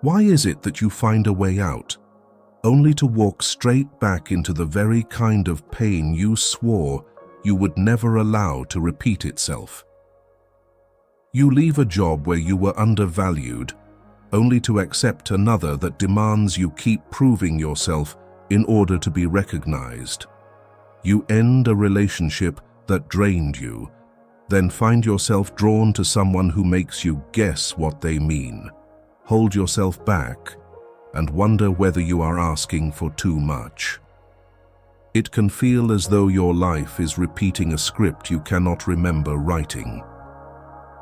Why is it that you find a way out, only to walk straight back into the very kind of pain you swore you would never allow to repeat itself? You leave a job where you were undervalued, only to accept another that demands you keep proving yourself in order to be recognized. You end a relationship that drained you, then find yourself drawn to someone who makes you guess what they mean, hold yourself back, and wonder whether you are asking for too much. It can feel as though your life is repeating a script you cannot remember writing.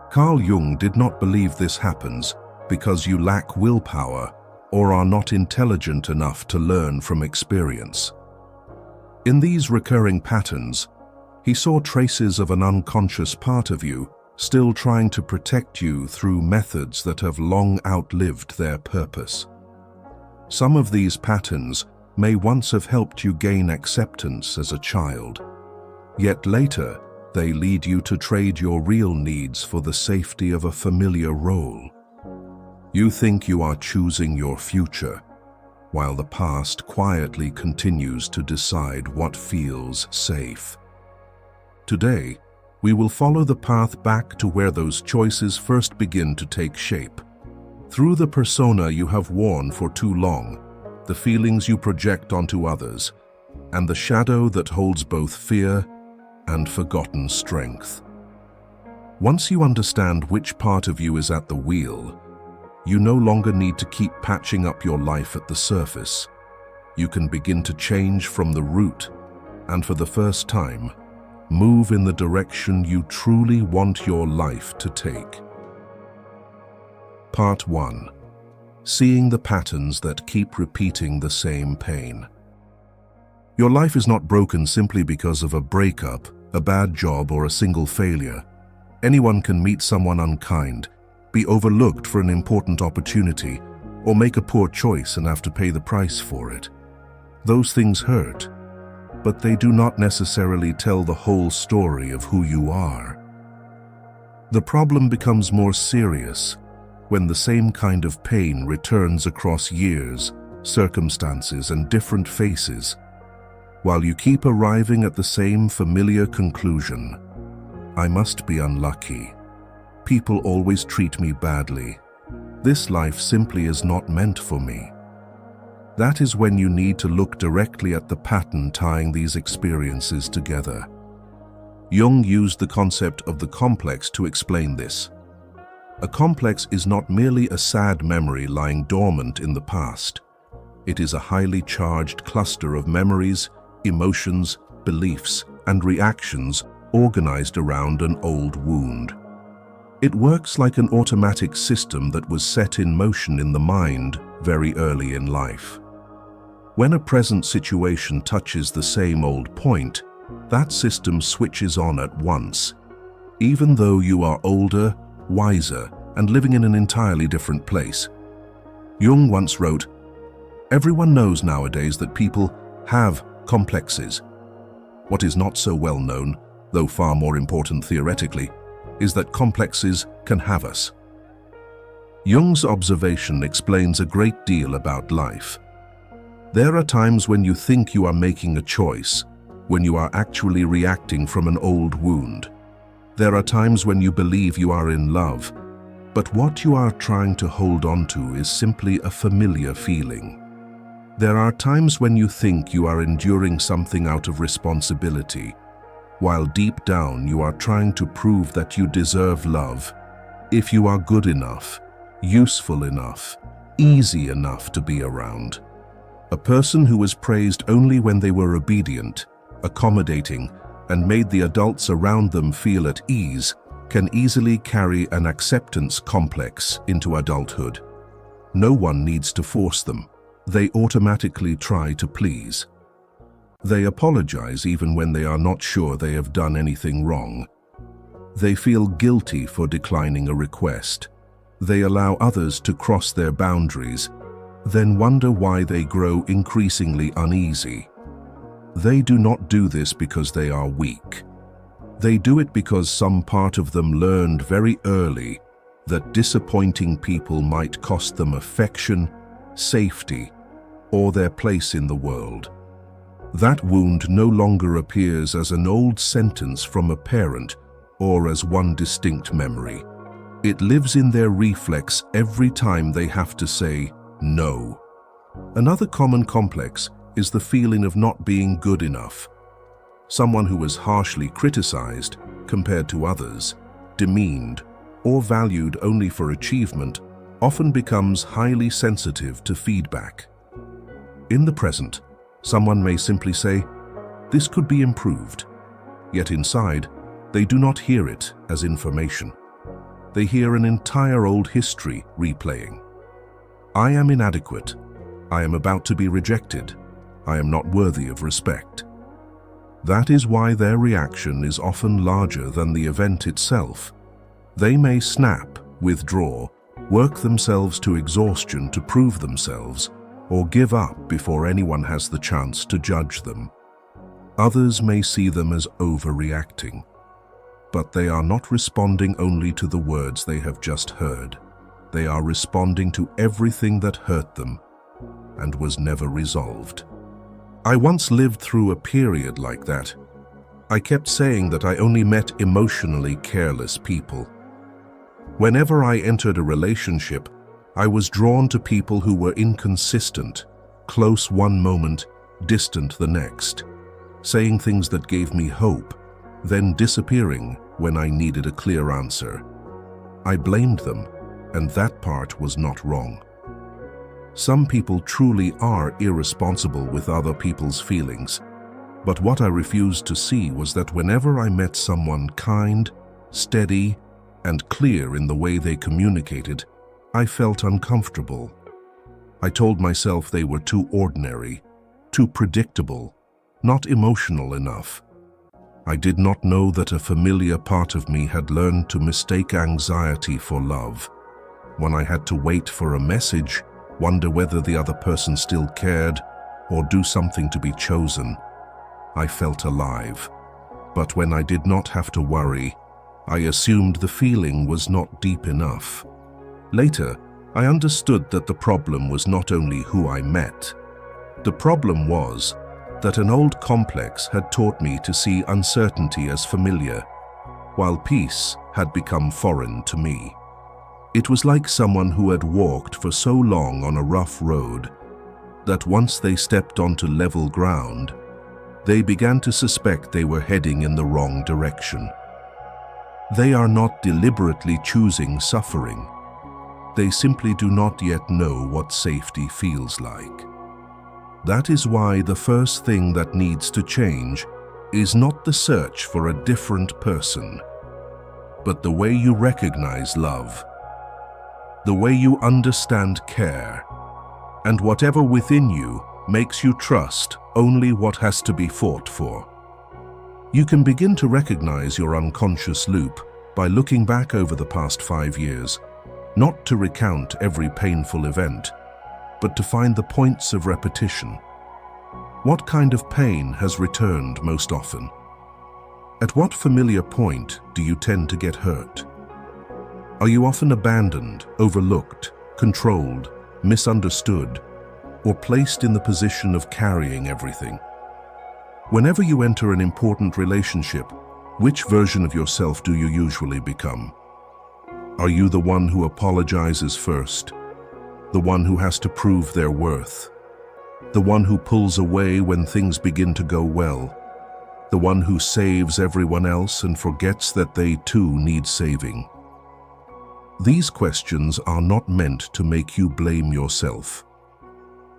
Carl Jung did not believe this happens because you lack willpower or are not intelligent enough to learn from experience. In these recurring patterns, he saw traces of an unconscious part of you still trying to protect you through methods that have long outlived their purpose. Some of these patterns may once have helped you gain acceptance as a child, yet later they lead you to trade your real needs for the safety of a familiar role. You think you are choosing your future, while the past quietly continues to decide what feels safe. Today, we will follow the path back to where those choices first begin to take shape. Through the persona you have worn for too long, the feelings you project onto others, and the shadow that holds both fear and forgotten strength. Once you understand which part of you is at the wheel, you no longer need to keep patching up your life at the surface. You can begin to change from the root, and for the first time, move in the direction you truly want your life to take. Part 1. Seeing the patterns that keep repeating the same pain. Your life is not broken simply because of a breakup, a bad job, or a single failure. Anyone can meet someone unkind, be overlooked for an important opportunity, or make a poor choice and have to pay the price for it. Those things hurt, but they do not necessarily tell the whole story of who you are. The problem becomes more serious when the same kind of pain returns across years, circumstances, and different faces, while you keep arriving at the same familiar conclusion: I must be unlucky. People always treat me badly. This life simply is not meant for me. That is when you need to look directly at the pattern tying these experiences together. Jung used the concept of the complex to explain this. A complex is not merely a sad memory lying dormant in the past. It is a highly charged cluster of memories, emotions, beliefs, and reactions organized around an old wound. It works like an automatic system that was set in motion in the mind very early in life. When a present situation touches the same old point, that system switches on at once, even though you are older, wiser, and living in an entirely different place. Jung once wrote, "Everyone knows nowadays that people have complexes. What is not so well known, though far more important theoretically, is that complexes can have us." Jung's observation explains a great deal about life. There are times when you think you are making a choice, when you are actually reacting from an old wound. There are times when you believe you are in love, but what you are trying to hold on to is simply a familiar feeling. There are times when you think you are enduring something out of responsibility, while deep down you are trying to prove that you deserve love, if you are good enough, useful enough, easy enough to be around. A person who was praised only when they were obedient, accommodating, and made the adults around them feel at ease can easily carry an acceptance complex into adulthood. No one needs to force them. They automatically try to please. They apologize even when they are not sure they have done anything wrong. They feel guilty for declining a request. They allow others to cross their boundaries, then wonder why they grow increasingly uneasy. They do not do this because they are weak. They do it because some part of them learned very early that disappointing people might cost them affection, safety, or their place in the world. That wound no longer appears as an old sentence from a parent or as one distinct memory. It lives in their reflex every time they have to say no. Another common complex is the feeling of not being good enough. Someone who is harshly criticized compared to others, demeaned, or valued only for achievement often becomes highly sensitive to feedback. In the present, someone may simply say, "This could be improved," yet inside, they do not hear it as information. They hear an entire old history replaying. "I am inadequate. I am about to be rejected. I am not worthy of respect." That is why their reaction is often larger than the event itself. They may snap, withdraw, work themselves to exhaustion to prove themselves, or give up before anyone has the chance to judge them. Others may see them as overreacting, but they are not responding only to the words they have just heard. They are responding to everything that hurt them and was never resolved. I once lived through a period like that. I kept saying that I only met emotionally careless people. Whenever I entered a relationship, I was drawn to people who were inconsistent, close one moment, distant the next, saying things that gave me hope, then disappearing when I needed a clear answer. I blamed them, and that part was not wrong. Some people truly are irresponsible with other people's feelings, but what I refused to see was that whenever I met someone kind, steady, and clear in the way they communicated, I felt uncomfortable. I told myself they were too ordinary, too predictable, not emotional enough. I did not know that a familiar part of me had learned to mistake anxiety for love. When I had to wait for a message, wonder whether the other person still cared, or do something to be chosen, I felt alive. But when I did not have to worry, I assumed the feeling was not deep enough. Later, I understood that the problem was not only who I met. The problem was that an old complex had taught me to see uncertainty as familiar, while peace had become foreign to me. It was like someone who had walked for so long on a rough road that once they stepped onto level ground, they began to suspect they were heading in the wrong direction. They are not deliberately choosing suffering. They simply do not yet know what safety feels like. That is why the first thing that needs to change is not the search for a different person, but the way you recognize love, the way you understand care, and whatever within you makes you trust only what has to be fought for. You can begin to recognize your unconscious loop by looking back over the past 5 years, not to recount every painful event, but to find the points of repetition. What kind of pain has returned most often? At what familiar point do you tend to get hurt? Are you often abandoned, overlooked, controlled, misunderstood, or placed in the position of carrying everything? Whenever you enter an important relationship, which version of yourself do you usually become? Are you the one who apologizes first? The one who has to prove their worth? The one who pulls away when things begin to go well? The one who saves everyone else and forgets that they too need saving? These questions are not meant to make you blame yourself.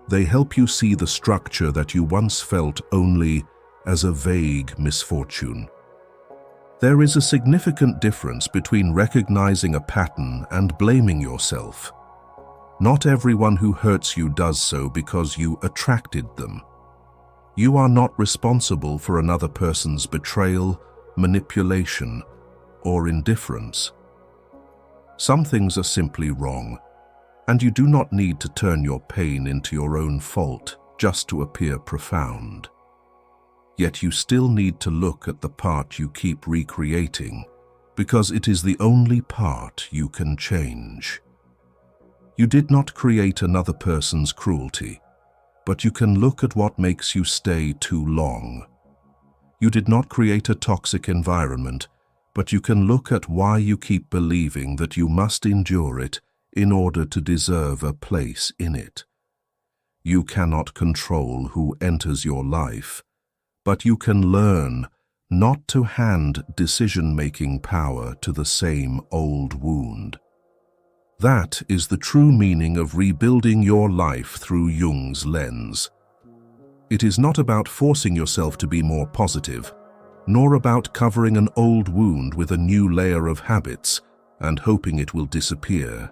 They help you see the structure that you once felt only as a vague misfortune. There is a significant difference between recognizing a pattern and blaming yourself. Not everyone who hurts you does so because you attracted them. You are not responsible for another person's betrayal, manipulation, or indifference. Some things are simply wrong, and you do not need to turn your pain into your own fault just to appear profound. Yet you still need to look at the part you keep recreating because it is the only part you can change. You did not create another person's cruelty, but you can look at what makes you stay too long. You did not create a toxic environment, but you can look at why you keep believing that you must endure it in order to deserve a place in it. You cannot control who enters your life, but you can learn not to hand decision-making power to the same old wound. That is the true meaning of rebuilding your life through Jung's lens. It is not about forcing yourself to be more positive, nor about covering an old wound with a new layer of habits and hoping it will disappear.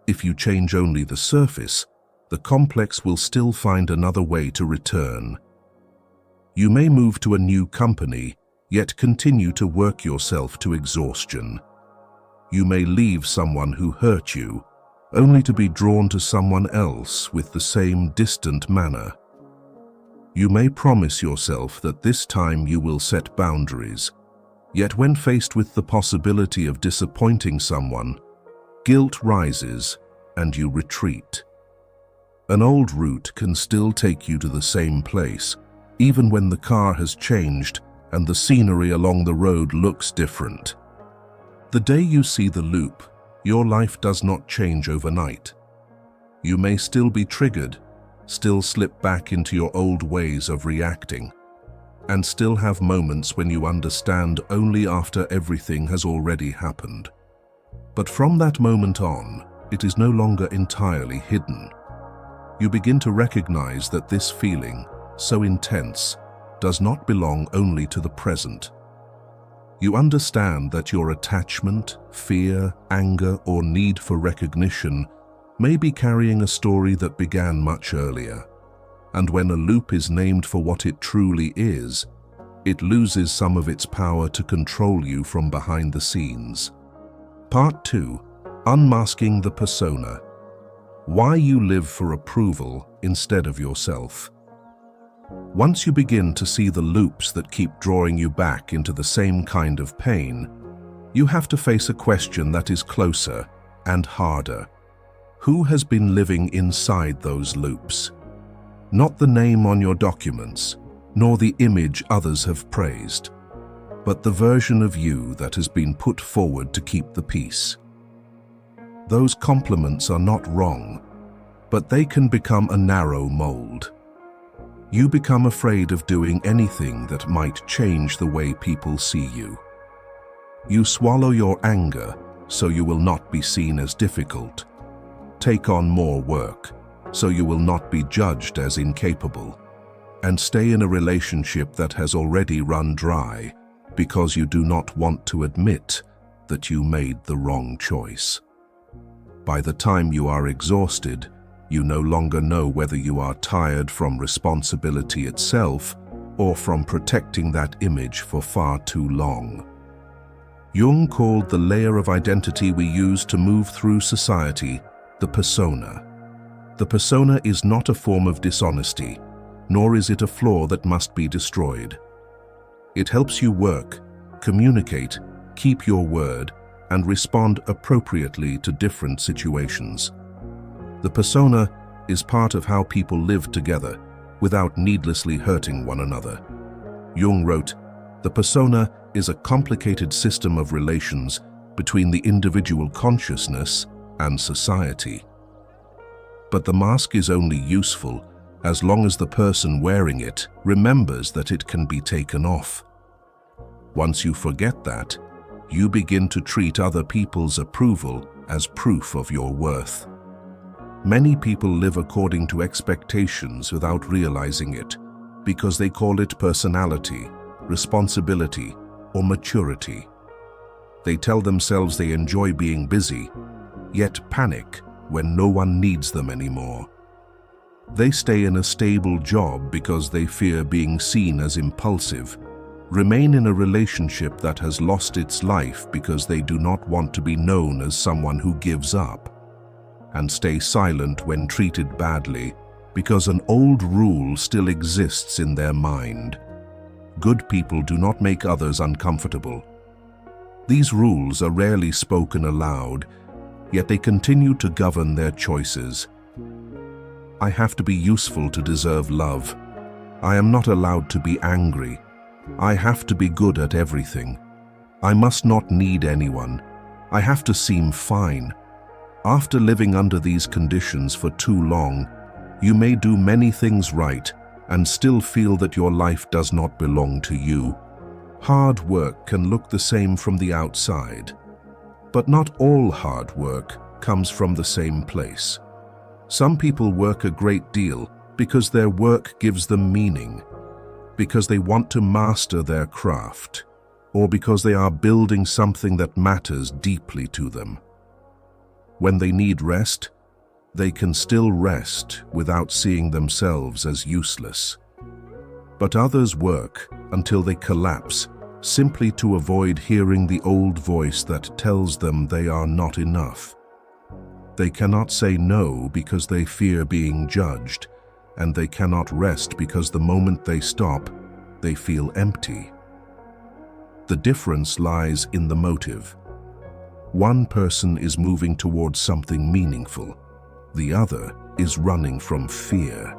If you change only the surface, the complex will still find another way to return. You may move to a new company, yet continue to work yourself to exhaustion. You may leave someone who hurt you, only to be drawn to someone else with the same distant manner. You may promise yourself that this time you will set boundaries, yet when faced with the possibility of disappointing someone, guilt rises and you retreat. An old route can still take you to the same place, even when the car has changed and the scenery along the road looks different. The day you see the loop, your life does not change overnight. You may still be triggered, still slip back into your old ways of reacting, and still have moments when you understand only after everything has already happened. But from that moment on, it is no longer entirely hidden. You begin to recognize that this feeling, so intense, does not belong only to the present. You understand that your attachment, fear, anger, or need for recognition may be carrying a story that began much earlier. And when a loop is named for what it truly is, it loses some of its power to control you from behind the scenes. Part 2. Unmasking the Persona. Why you live for approval instead of yourself. Once you begin to see the loops that keep drawing you back into the same kind of pain, you have to face a question that is closer and harder. Who has been living inside those loops? Not the name on your documents, nor the image others have praised, but the version of you that has been put forward to keep the peace. Those compliments are not wrong, but they can become a narrow mold. You become afraid of doing anything that might change the way people see you. You swallow your anger so you will not be seen as difficult. Take on more work so you will not be judged as incapable. And stay in a relationship that has already run dry because you do not want to admit that you made the wrong choice. By the time you are exhausted, you no longer know whether you are tired from responsibility itself or from protecting that image for far too long. Jung called the layer of identity we use to move through society the persona. The persona is not a form of dishonesty, nor is it a flaw that must be destroyed. It helps you work, communicate, keep your word, and respond appropriately to different situations. The persona is part of how people live together without needlessly hurting one another. Jung wrote, "The persona is a complicated system of relations between the individual consciousness and society. But the mask is only useful as long as the person wearing it remembers that it can be taken off. Once you forget that, you begin to treat other people's approval as proof of your worth. Many people live according to expectations without realizing it, because they call it personality, responsibility, or maturity. They tell themselves they enjoy being busy, yet panic when no one needs them anymore. They stay in a stable job because they fear being seen as impulsive, remain in a relationship that has lost its life because they do not want to be known as someone who gives up, and stay silent when treated badly because an old rule still exists in their mind. Good people do not make others uncomfortable. These rules are rarely spoken aloud, yet they continue to govern their choices. I have to be useful to deserve love. I am not allowed to be angry. I have to be good at everything. I must not need anyone. I have to seem fine. After living under these conditions for too long, you may do many things right and still feel that your life does not belong to you. Hard work can look the same from the outside, but not all hard work comes from the same place. Some people work a great deal because their work gives them meaning, because they want to master their craft, or because they are building something that matters deeply to them. When they need rest, they can still rest without seeing themselves as useless. But others work until they collapse, simply to avoid hearing the old voice that tells them they are not enough. They cannot say no because they fear being judged, and they cannot rest because the moment they stop, they feel empty. The difference lies in the motive. One person is moving towards something meaningful. The other is running from fear.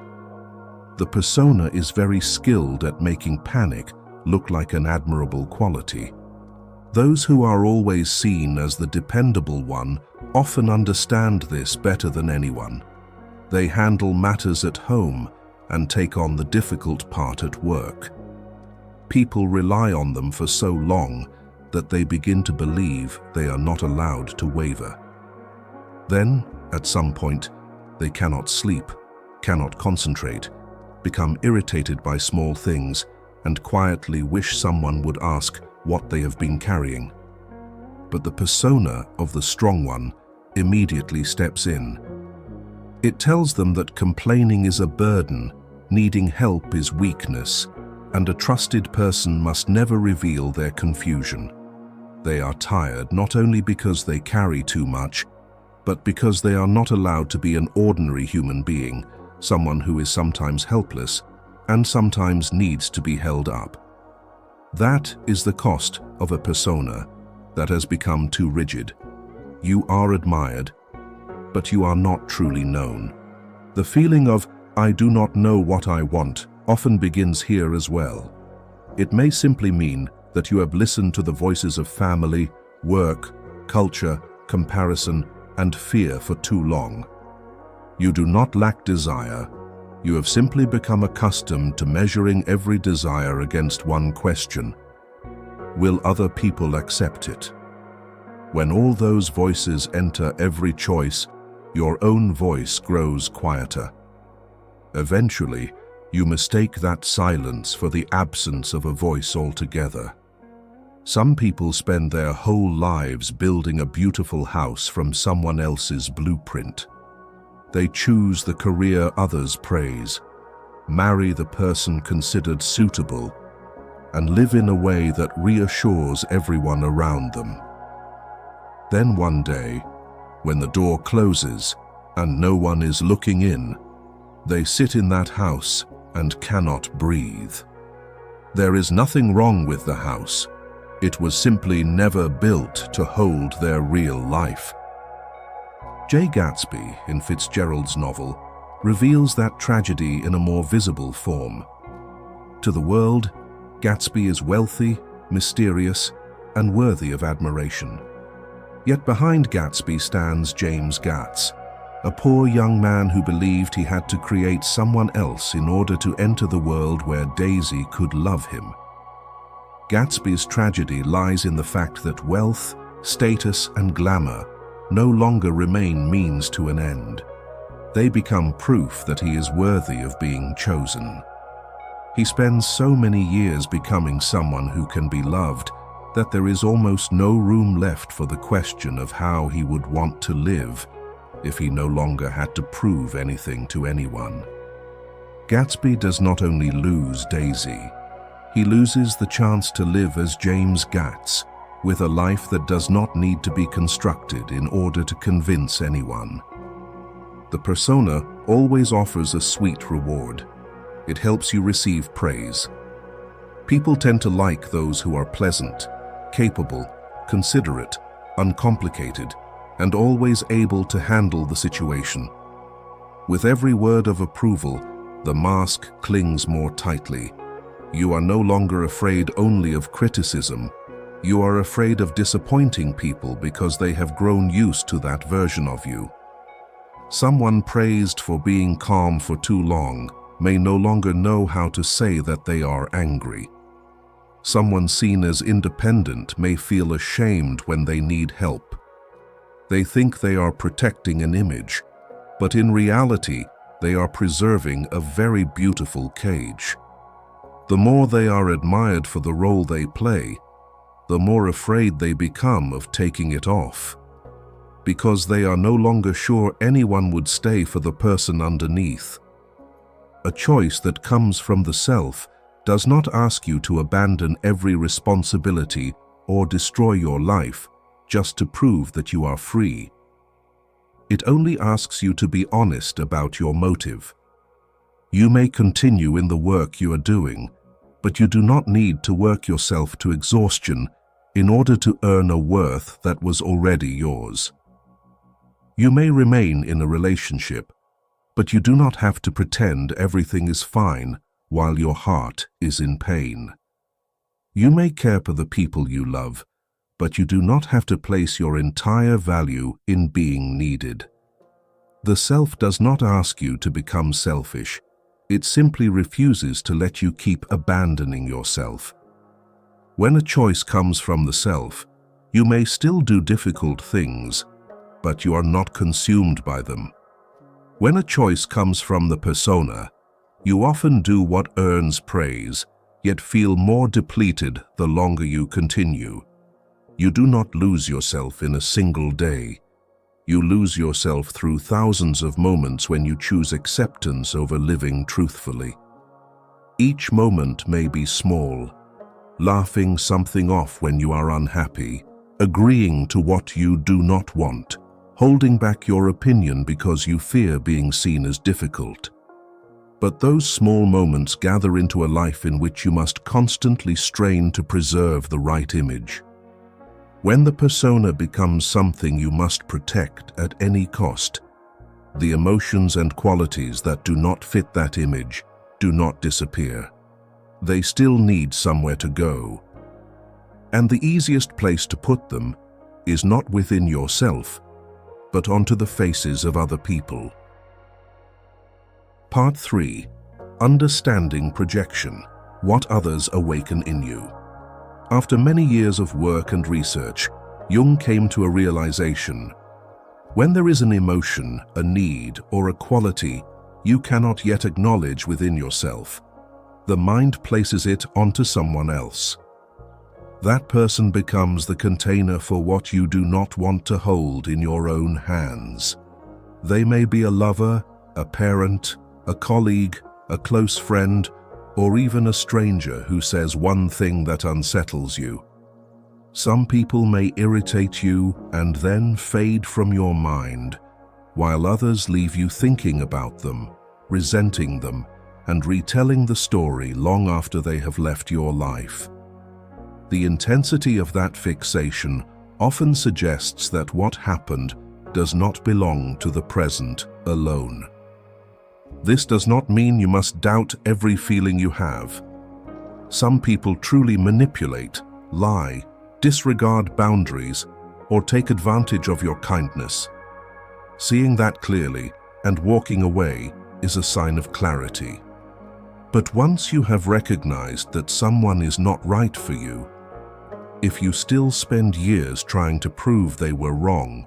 The persona is very skilled at making panic look like an admirable quality. Those who are always seen as the dependable one often understand this better than anyone. They handle matters at home and take on the difficult part at work. People rely on them for so long that they begin to believe they are not allowed to waver. Then, at some point, they cannot sleep, cannot concentrate, become irritated by small things, and quietly wish someone would ask what they have been carrying. But the persona of the strong one immediately steps in. It tells them that complaining is a burden, needing help is weakness, and a trusted person must never reveal their confusion. They are tired not only because they carry too much, but because they are not allowed to be an ordinary human being, someone who is sometimes helpless and sometimes needs to be held up. That is the cost of a persona that has become too rigid. You are admired, but you are not truly known. The feeling of, I do not know what I want, often begins here as well. It may simply mean that you have listened to the voices of family, work, culture, comparison, and fear for too long. You do not lack desire. You have simply become accustomed to measuring every desire against one question: will other people accept it? When all those voices enter every choice, your own voice grows quieter. Eventually, you mistake that silence for the absence of a voice altogether. Some people spend their whole lives building a beautiful house from someone else's blueprint. They choose the career others praise, marry the person considered suitable, and live in a way that reassures everyone around them. Then one day, when the door closes and no one is looking in, they sit in that house and cannot breathe. There is nothing wrong with the house. It was simply never built to hold their real life. J. Gatsby, in Fitzgerald's novel, reveals that tragedy in a more visible form. To the world, Gatsby is wealthy, mysterious, and worthy of admiration. Yet behind Gatsby stands James Gatz, a poor young man who believed he had to create someone else in order to enter the world where Daisy could love him. Gatsby's tragedy lies in the fact that wealth, status, and glamour no longer remain means to an end. They become proof that he is worthy of being chosen. He spends so many years becoming someone who can be loved that there is almost no room left for the question of how he would want to live if he no longer had to prove anything to anyone. Gatsby does not only lose Daisy, he loses the chance to live as James Gatz, with a life that does not need to be constructed in order to convince anyone. The persona always offers a sweet reward. It helps you receive praise. People tend to like those who are pleasant, capable, considerate, uncomplicated, and always able to handle the situation. With every word of approval, the mask clings more tightly. You are no longer afraid only of criticism. You are afraid of disappointing people because they have grown used to that version of you. Someone praised for being calm for too long may no longer know how to say that they are angry. Someone seen as independent may feel ashamed when they need help. They think they are protecting an image, but in reality, they are preserving a very beautiful cage. The more they are admired for the role they play, the more afraid they become of taking it off, because they are no longer sure anyone would stay for the person underneath. A choice that comes from the self does not ask you to abandon every responsibility or destroy your life just to prove that you are free. It only asks you to be honest about your motive. You may continue in the work you are doing, but you do not need to work yourself to exhaustion in order to earn a worth that was already yours. You may remain in a relationship, but you do not have to pretend everything is fine while your heart is in pain. You may care for the people you love, but you do not have to place your entire value in being needed. The self does not ask you to become selfish. It simply refuses to let you keep abandoning yourself. When a choice comes from the self, you may still do difficult things, but you are not consumed by them. When a choice comes from the persona, you often do what earns praise, yet feel more depleted the longer you continue. You do not lose yourself in a single day. You lose yourself through thousands of moments when you choose acceptance over living truthfully. Each moment may be small, laughing something off when you are unhappy, agreeing to what you do not want, holding back your opinion because you fear being seen as difficult. But those small moments gather into a life in which you must constantly strain to preserve the right image. When the persona becomes something you must protect at any cost, the emotions and qualities that do not fit that image do not disappear. They still need somewhere to go. And the easiest place to put them is not within yourself, but onto the faces of other people. Part 3. Understanding projection. What others awaken in you. After many years of work and research, Jung came to a realization. When there is an emotion, a need, or a quality you cannot yet acknowledge within yourself, the mind places it onto someone else. That person becomes the container for what you do not want to hold in your own hands. They may be a lover, a parent, a colleague, a close friend, or even a stranger who says one thing that unsettles you. Some people may irritate you and then fade from your mind, while others leave you thinking about them, resenting them, and retelling the story long after they have left your life. The intensity of that fixation often suggests that what happened does not belong to the present alone. This does not mean you must doubt every feeling you have. Some people truly manipulate, lie, disregard boundaries, or take advantage of your kindness. Seeing that clearly and walking away is a sign of clarity. But once you have recognized that someone is not right for you, if you still spend years trying to prove they were wrong,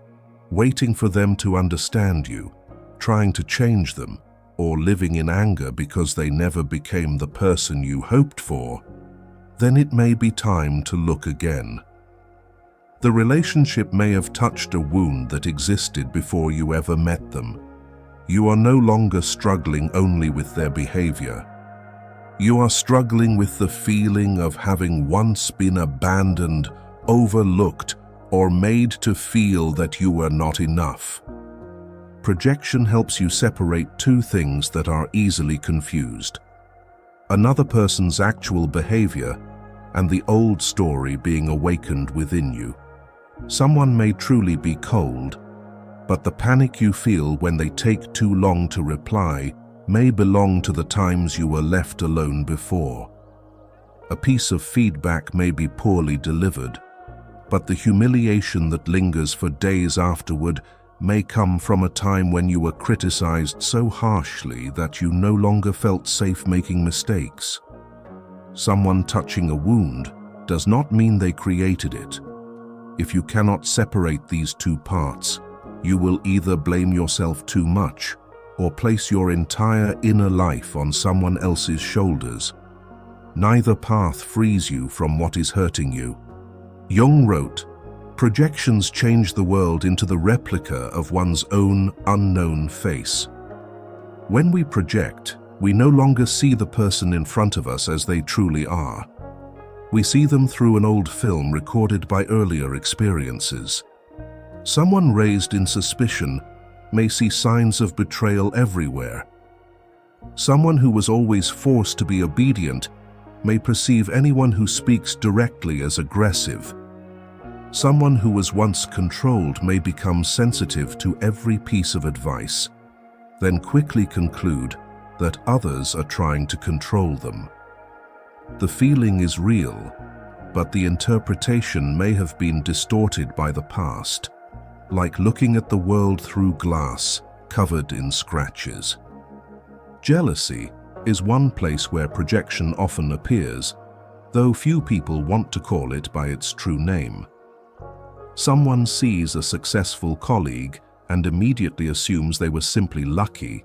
waiting for them to understand you, trying to change them, or living in anger because they never became the person you hoped for, then it may be time to look again. The relationship may have touched a wound that existed before you ever met them. You are no longer struggling only with their behavior. You are struggling with the feeling of having once been abandoned, overlooked, or made to feel that you were not enough. Projection helps you separate two things that are easily confused: another person's actual behavior and the old story being awakened within you. Someone may truly be cold, but the panic you feel when they take too long to reply may belong to the times you were left alone before. A piece of feedback may be poorly delivered, but the humiliation that lingers for days afterward may come from a time when you were criticized so harshly that you no longer felt safe making mistakes. Someone touching a wound does not mean they created it. If you cannot separate these two parts, you will either blame yourself too much or place your entire inner life on someone else's shoulders. Neither path frees you from what is hurting you. Jung wrote, "Projections change the world into the replica of one's own unknown face." When we project, we no longer see the person in front of us as they truly are. We see them through an old film recorded by earlier experiences. Someone raised in suspicion may see signs of betrayal everywhere. Someone who was always forced to be obedient may perceive anyone who speaks directly as aggressive. Someone who was once controlled may become sensitive to every piece of advice, then quickly conclude that others are trying to control them. The feeling is real, but the interpretation may have been distorted by the past, like looking at the world through glass covered in scratches. Jealousy is one place where projection often appears, though few people want to call it by its true name. Someone sees a successful colleague and immediately assumes they were simply lucky,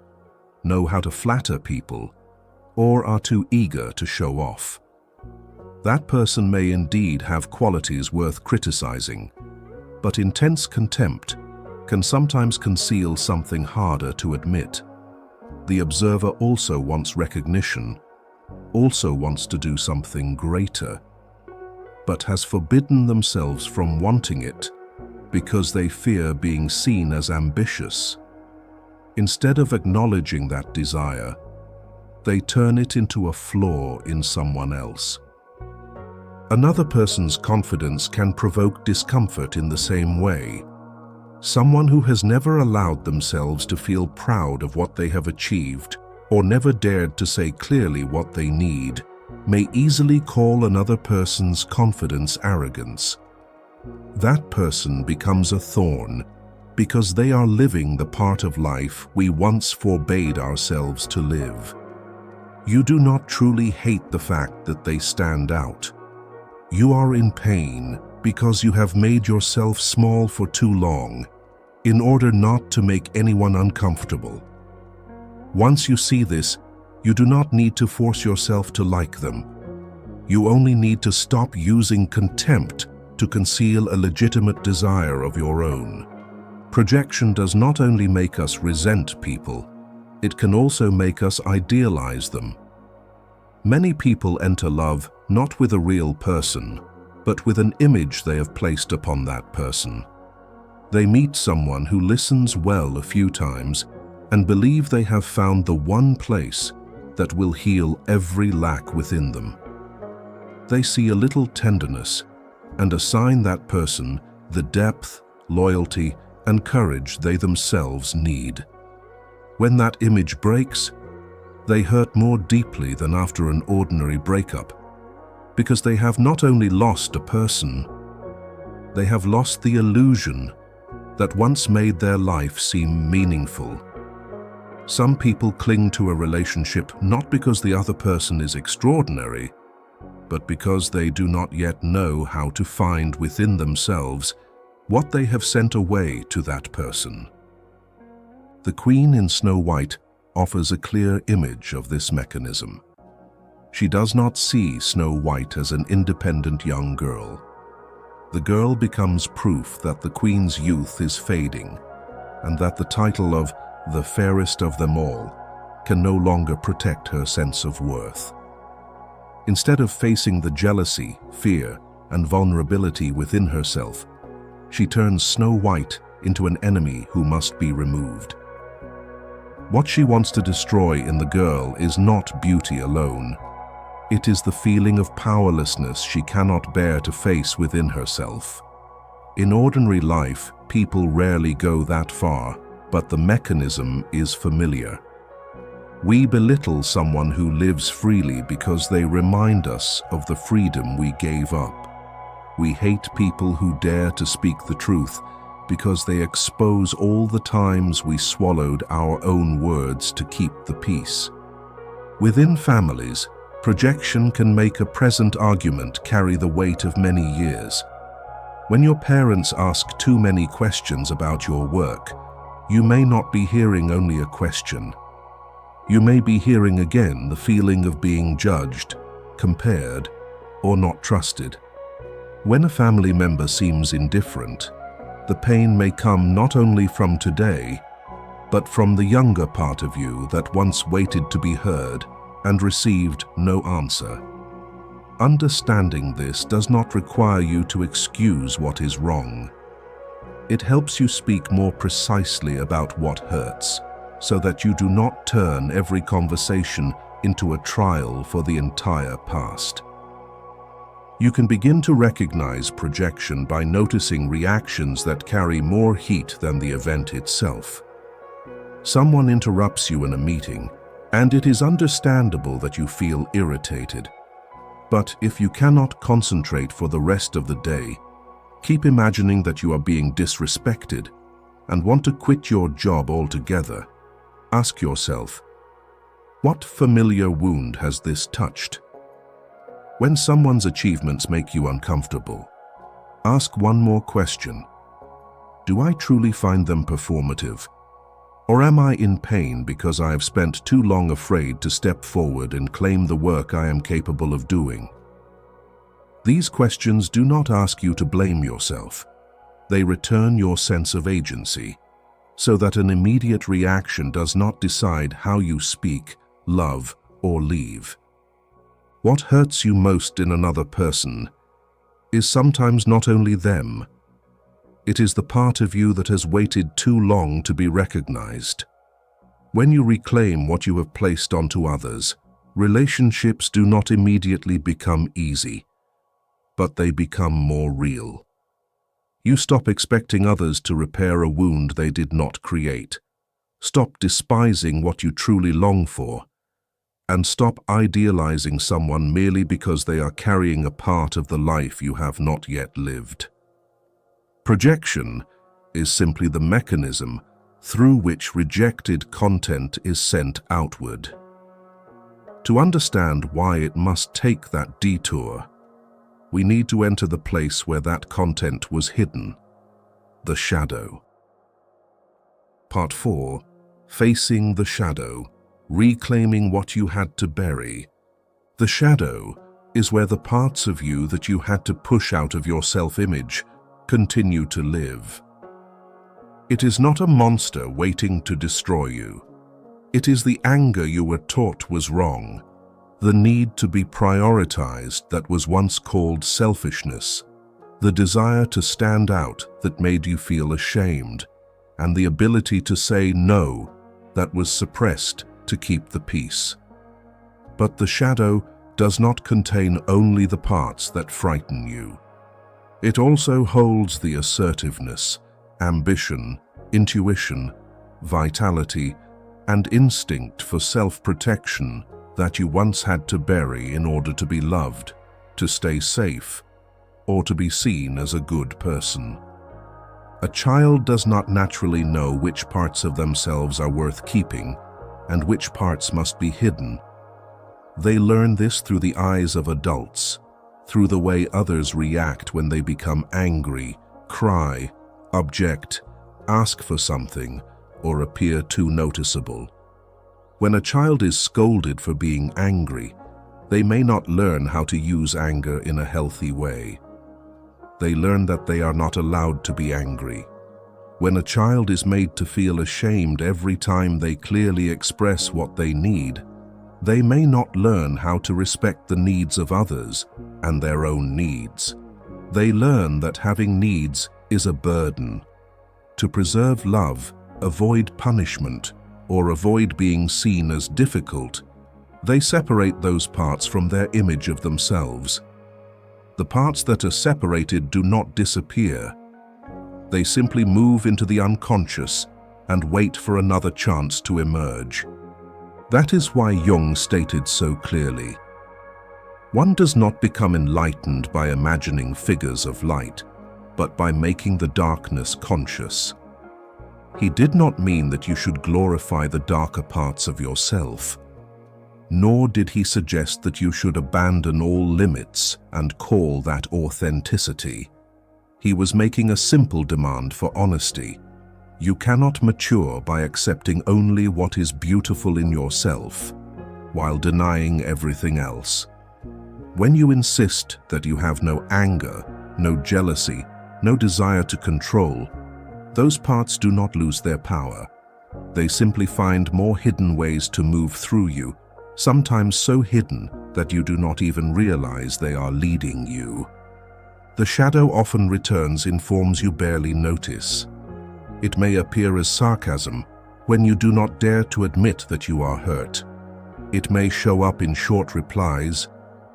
know how to flatter people, or are too eager to show off. That person may indeed have qualities worth criticizing, but intense contempt can sometimes conceal something harder to admit. The observer also wants recognition, also wants to do something greater, but has forbidden themselves from wanting it because they fear being seen as ambitious. Instead of acknowledging that desire, they turn it into a flaw in someone else. Another person's confidence can provoke discomfort in the same way. Someone who has never allowed themselves to feel proud of what they have achieved or never dared to say clearly what they need may easily call another person's confidence arrogance. That person becomes a thorn because they are living the part of life we once forbade ourselves to live. You do not truly hate the fact that they stand out. You are in pain because you have made yourself small for too long in order not to make anyone uncomfortable. Once you see this, you do not need to force yourself to like them. You only need to stop using contempt to conceal a legitimate desire of your own. Projection does not only make us resent people, it can also make us idealize them. Many people enter love not with a real person, but with an image they have placed upon that person. They meet someone who listens well a few times and believe they have found the one place that will heal every lack within them. They see a little tenderness and assign that person the depth, loyalty, and courage they themselves need. When that image breaks, they hurt more deeply than after an ordinary breakup, because they have not only lost a person, they have lost the illusion that once made their life seem meaningful. Some people cling to a relationship not because the other person is extraordinary, but because they do not yet know how to find within themselves what they have sent away to that person. The Queen in Snow White offers a clear image of this mechanism. She does not see Snow White as an independent young girl. The girl becomes proof that the Queen's youth is fading, and that the title of the fairest of them all can no longer protect her sense of worth. Instead of facing the jealousy, fear, and vulnerability within herself, she turns Snow White into an enemy who must be removed. What she wants to destroy in the girl is not beauty alone. It is the feeling of powerlessness she cannot bear to face within herself. In ordinary life, people rarely go that far, but the mechanism is familiar. We belittle someone who lives freely because they remind us of the freedom we gave up. We hate people who dare to speak the truth because they expose all the times we swallowed our own words to keep the peace. Within families, projection can make a present argument carry the weight of many years. When your parents ask too many questions about your work, you may not be hearing only a question. You may be hearing again the feeling of being judged, compared, or not trusted. When a family member seems indifferent, the pain may come not only from today, but from the younger part of you that once waited to be heard and received no answer. Understanding this does not require you to excuse what is wrong. It helps you speak more precisely about what hurts, so that you do not turn every conversation into a trial for the entire past. You can begin to recognize projection by noticing reactions that carry more heat than the event itself. Someone interrupts you in a meeting, and it is understandable that you feel irritated. But if you cannot concentrate for the rest of the day, keep imagining that you are being disrespected and want to quit your job altogether. Ask yourself, what familiar wound has this touched? When someone's achievements make you uncomfortable, ask one more question. Do I truly find them performative? Or am I in pain because I have spent too long afraid to step forward and claim the work I am capable of doing? These questions do not ask you to blame yourself. They return your sense of agency, so that an immediate reaction does not decide how you speak, love, or leave. What hurts you most in another person is sometimes not only them. It is the part of you that has waited too long to be recognized. When you reclaim what you have placed onto others, relationships do not immediately become easy, but they become more real. You stop expecting others to repair a wound they did not create. Stop despising what you truly long for, and stop idealizing someone merely because they are carrying a part of the life you have not yet lived. Projection is simply the mechanism through which rejected content is sent outward. To understand why it must take that detour, we need to enter the place where that content was hidden, the shadow. Part 4. Facing the shadow, reclaiming what you had to bury. The shadow is where the parts of you that you had to push out of your self-image continue to live. It is not a monster waiting to destroy you. It is the anger you were taught was wrong, the need to be prioritized that was once called selfishness, the desire to stand out that made you feel ashamed, and the ability to say no that was suppressed to keep the peace. But the shadow does not contain only the parts that frighten you. It also holds the assertiveness, ambition, intuition, vitality, and instinct for self-protection that you once had to bury in order to be loved, to stay safe, or to be seen as a good person. A child does not naturally know which parts of themselves are worth keeping and which parts must be hidden. They learn this through the eyes of adults, through the way others react when they become angry, cry, object, ask for something, or appear too noticeable. When a child is scolded for being angry, they may not learn how to use anger in a healthy way. They learn that they are not allowed to be angry. When a child is made to feel ashamed every time they clearly express what they need, they may not learn how to respect the needs of others and their own needs. They learn that having needs is a burden. To preserve love, avoid punishment, or avoid being seen as difficult, they separate those parts from their image of themselves. The parts that are separated do not disappear. They simply move into the unconscious and wait for another chance to emerge. That is why Jung stated so clearly, one does not become enlightened by imagining figures of light, but by making the darkness conscious. He did not mean that you should glorify the darker parts of yourself, nor did he suggest that you should abandon all limits and call that authenticity. He was making a simple demand for honesty. You cannot mature by accepting only what is beautiful in yourself, while denying everything else. When you insist that you have no anger, no jealousy, no desire to control, those parts do not lose their power. They simply find more hidden ways to move through you, sometimes so hidden that you do not even realize they are leading you. The shadow often returns in forms you barely notice. It may appear as sarcasm when you do not dare to admit that you are hurt. It may show up in short replies,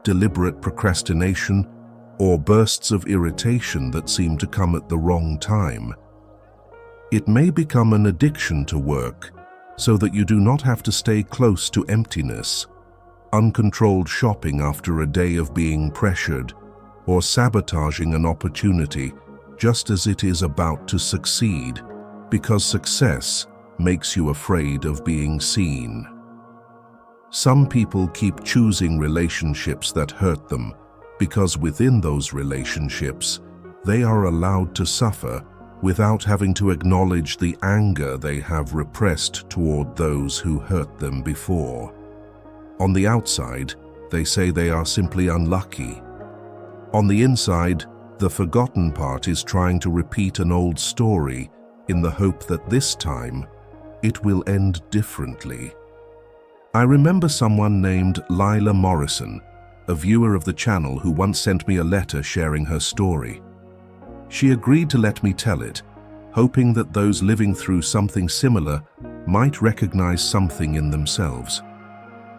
deliberate procrastination, or bursts of irritation that seem to come at the wrong time. It may become an addiction to work, so that you do not have to stay close to emptiness, uncontrolled shopping after a day of being pressured, or sabotaging an opportunity just as it is about to succeed, because success makes you afraid of being seen. Some people keep choosing relationships that hurt them because within those relationships, they are allowed to suffer without having to acknowledge the anger they have repressed toward those who hurt them before. On the outside, they say they are simply unlucky. On the inside, the forgotten part is trying to repeat an old story in the hope that this time it will end differently. I remember someone named Lila Morrison, a viewer of the channel, who once sent me a letter sharing her story. She agreed to let me tell it, hoping that those living through something similar might recognize something in themselves.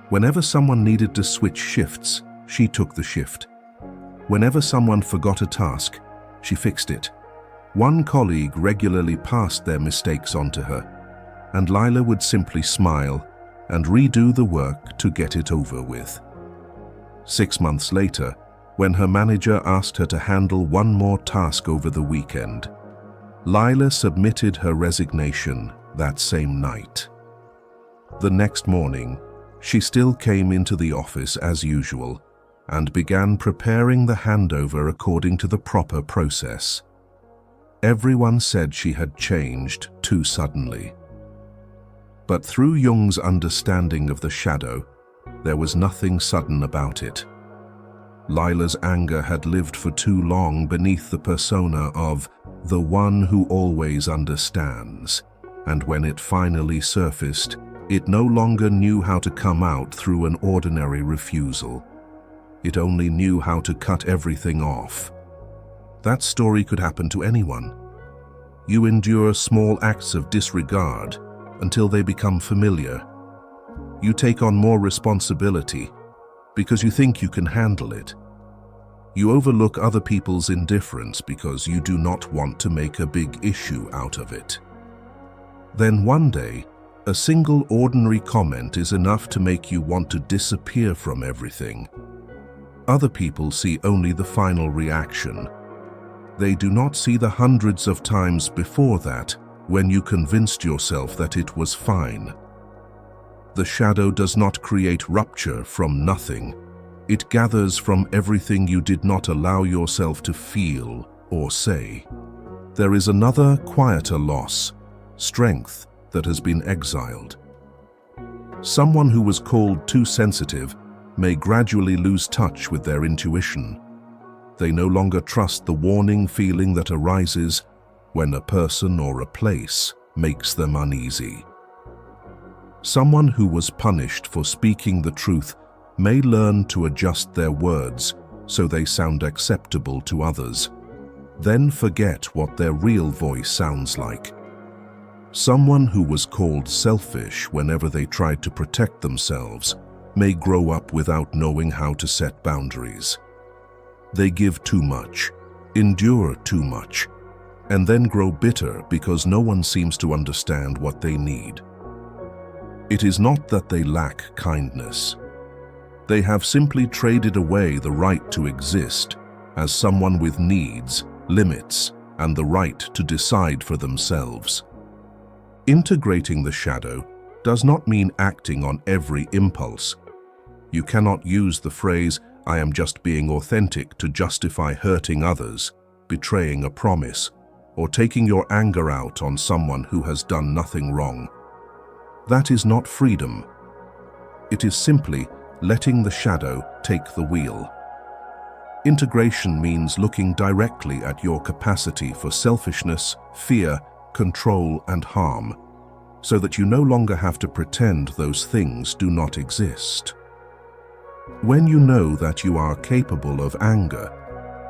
Whenever someone needed to switch shifts, she took the shift. Whenever someone forgot a task, she fixed it. One colleague regularly passed their mistakes on to her, and Lila would simply smile and redo the work to get it over with. 6 months later, when her manager asked her to handle one more task over the weekend, Lila submitted her resignation that same night. The next morning, she still came into the office as usual and began preparing the handover according to the proper process. Everyone said she had changed too suddenly. But through Jung's understanding of the shadow, there was nothing sudden about it. Lila's anger had lived for too long beneath the persona of the one who always understands, and when it finally surfaced, it no longer knew how to come out through an ordinary refusal. It only knew how to cut everything off. That story could happen to anyone. You endure small acts of disregard until they become familiar. You take on more responsibility because you think you can handle it. You overlook other people's indifference because you do not want to make a big issue out of it. Then one day, a single ordinary comment is enough to make you want to disappear from everything. Other people see only the final reaction. They do not see the hundreds of times before that when you convinced yourself that it was fine. The shadow does not create rupture from nothing. It gathers from everything you did not allow yourself to feel or say. There is another, quieter loss, strength that has been exiled. Someone who was called too sensitive may gradually lose touch with their intuition. They no longer trust the warning feeling that arises when a person or a place makes them uneasy. Someone who was punished for speaking the truth may learn to adjust their words so they sound acceptable to others, then forget what their real voice sounds like. Someone who was called selfish whenever they tried to protect themselves may grow up without knowing how to set boundaries. They give too much, endure too much, and then grow bitter because no one seems to understand what they need. It is not that they lack kindness. They have simply traded away the right to exist as someone with needs, limits, and the right to decide for themselves. Integrating the shadow does not mean acting on every impulse. You cannot use the phrase, "I am just being authentic," to justify hurting others, betraying a promise, or taking your anger out on someone who has done nothing wrong. That is not freedom. It is simply letting the shadow take the wheel. Integration means looking directly at your capacity for selfishness, fear, control, and harm, so that you no longer have to pretend those things do not exist. When you know that you are capable of anger,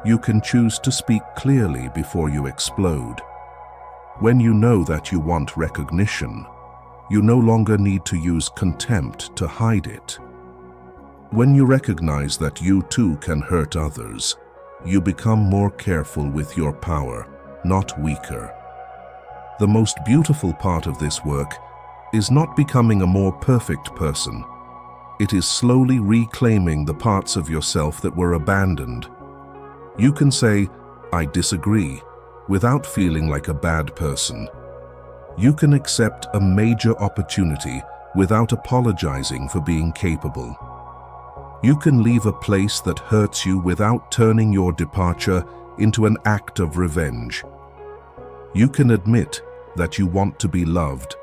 you can choose to speak clearly before you explode. When you know that you want recognition, you no longer need to use contempt to hide it. When you recognize that you too can hurt others, you become more careful with your power, not weaker. The most beautiful part of this work is not becoming a more perfect person. It is slowly reclaiming the parts of yourself that were abandoned. You can say, "I disagree," without feeling like a bad person. You can accept a major opportunity without apologizing for being capable. You can leave a place that hurts you without turning your departure into an act of revenge. You can admit that you want to be loved,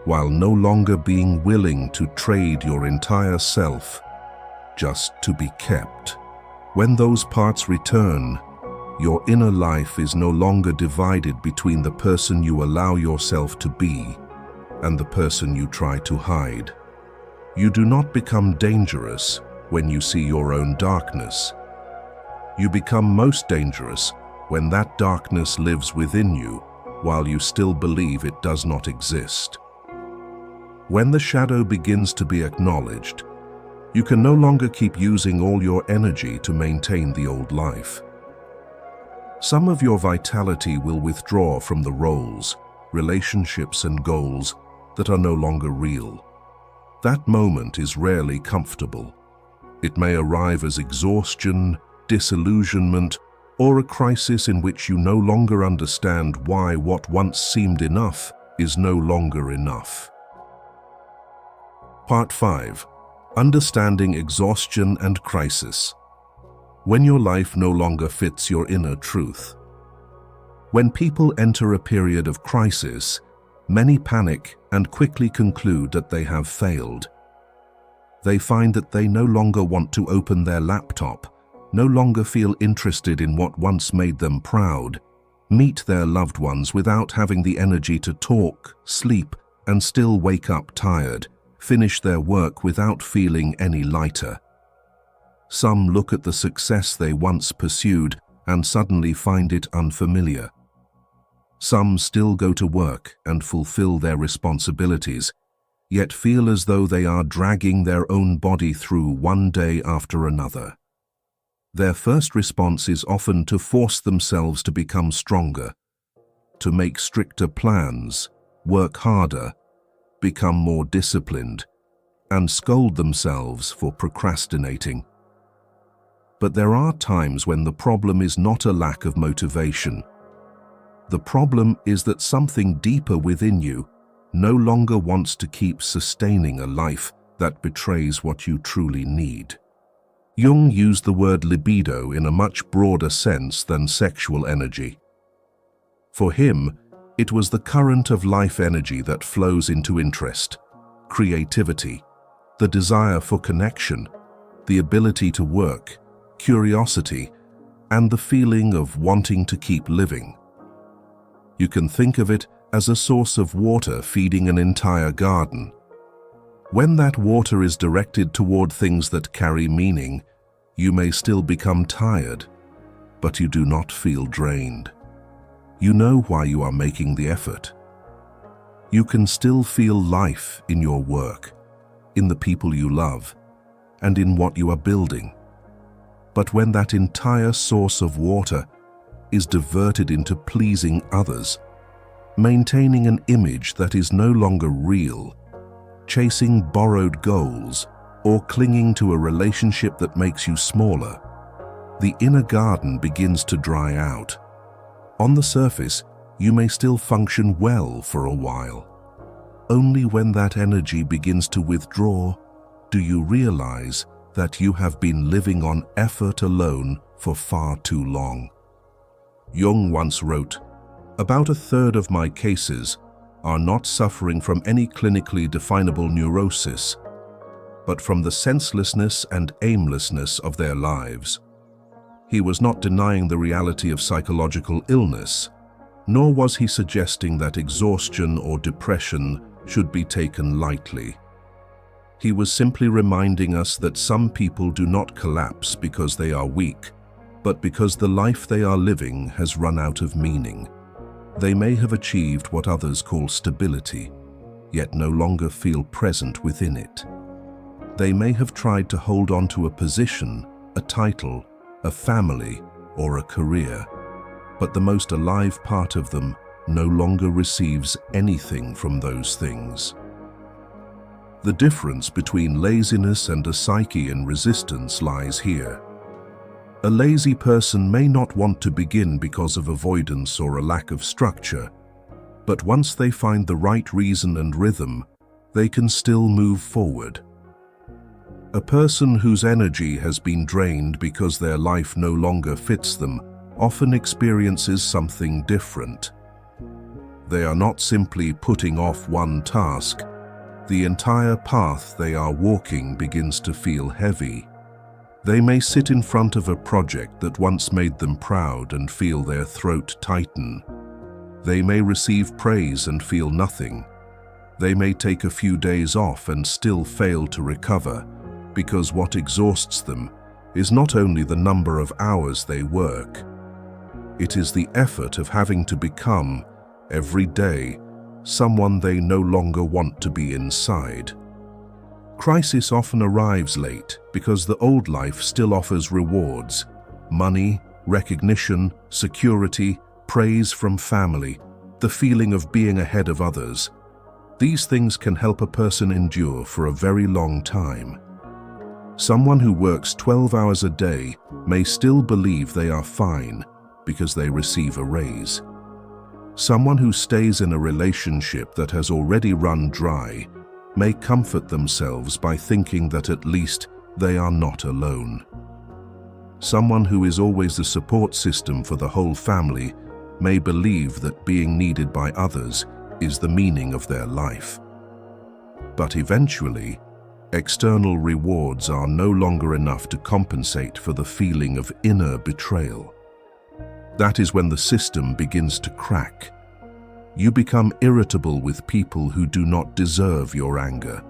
while no longer being willing to trade your entire self just to be kept. When those parts return, your inner life is no longer divided between the person you allow yourself to be and the person you try to hide. You do not become dangerous when you see your own darkness. You become most dangerous when that darkness lives within you while you still believe it does not exist. When the shadow begins to be acknowledged, you can no longer keep using all your energy to maintain the old life. Some of your vitality will withdraw from the roles, relationships, and goals that are no longer real. That moment is rarely comfortable. It may arrive as exhaustion, disillusionment, or a crisis in which you no longer understand why what once seemed enough is no longer enough. Part 5. Understanding exhaustion and crisis. When your life no longer fits your inner truth. When people enter a period of crisis, many panic and quickly conclude that they have failed. They find that they no longer want to open their laptop, no longer feel interested in what once made them proud, meet their loved ones without having the energy to talk, sleep, and still wake up tired, finish their work without feeling any lighter. Some look at the success they once pursued and suddenly find it unfamiliar. Some still go to work and fulfill their responsibilities, yet feel as though they are dragging their own body through one day after another. Their first response is often to force themselves to become stronger, to make stricter plans, work harder, become more disciplined, and scold themselves for procrastinating. But there are times when the problem is not a lack of motivation. The problem is that something deeper within you no longer wants to keep sustaining a life that betrays what you truly need. Jung used the word libido in a much broader sense than sexual energy. For him, it was the current of life energy that flows into interest, creativity, the desire for connection, the ability to work, curiosity, and the feeling of wanting to keep living. You can think of it as a source of water feeding an entire garden. When that water is directed toward things that carry meaning, you may still become tired, but you do not feel drained. You know why you are making the effort. You can still feel life in your work, in the people you love, and in what you are building. But when that entire source of water is diverted into pleasing others, maintaining an image that is no longer real, chasing borrowed goals, or clinging to a relationship that makes you smaller, the inner garden begins to dry out. On the surface, you may still function well for a while. Only when that energy begins to withdraw do you realize that you have been living on effort alone for far too long. Jung once wrote, "About a third of my cases are not suffering from any clinically definable neurosis, but from the senselessness and aimlessness of their lives." He was not denying the reality of psychological illness, nor was he suggesting that exhaustion or depression should be taken lightly. He was simply reminding us that some people do not collapse because they are weak, but because the life they are living has run out of meaning. They may have achieved what others call stability, yet no longer feel present within it. They may have tried to hold on to a position, a title, a family, or a career, but the most alive part of them no longer receives anything from those things. The difference between laziness and a psyche in resistance lies here. A lazy person may not want to begin because of avoidance or a lack of structure, but once they find the right reason and rhythm, they can still move forward. A person whose energy has been drained because their life no longer fits them often experiences something different. They are not simply putting off one task. The entire path they are walking begins to feel heavy. They may sit in front of a project that once made them proud and feel their throat tighten. They may receive praise and feel nothing. They may take a few days off and still fail to recover, because what exhausts them is not only the number of hours they work. It is the effort of having to become, every day, someone they no longer want to be inside. Crisis often arrives late because the old life still offers rewards: money, recognition, security, praise from family, the feeling of being ahead of others. These things can help a person endure for a very long time. Someone who works 12 hours a day may still believe they are fine because they receive a raise. Someone who stays in a relationship that has already run dry may comfort themselves by thinking that at least they are not alone. Someone who is always the support system for the whole family may believe that being needed by others is the meaning of their life. But eventually, external rewards are no longer enough to compensate for the feeling of inner betrayal. That is when the system begins to crack. You become irritable with people who do not deserve your anger.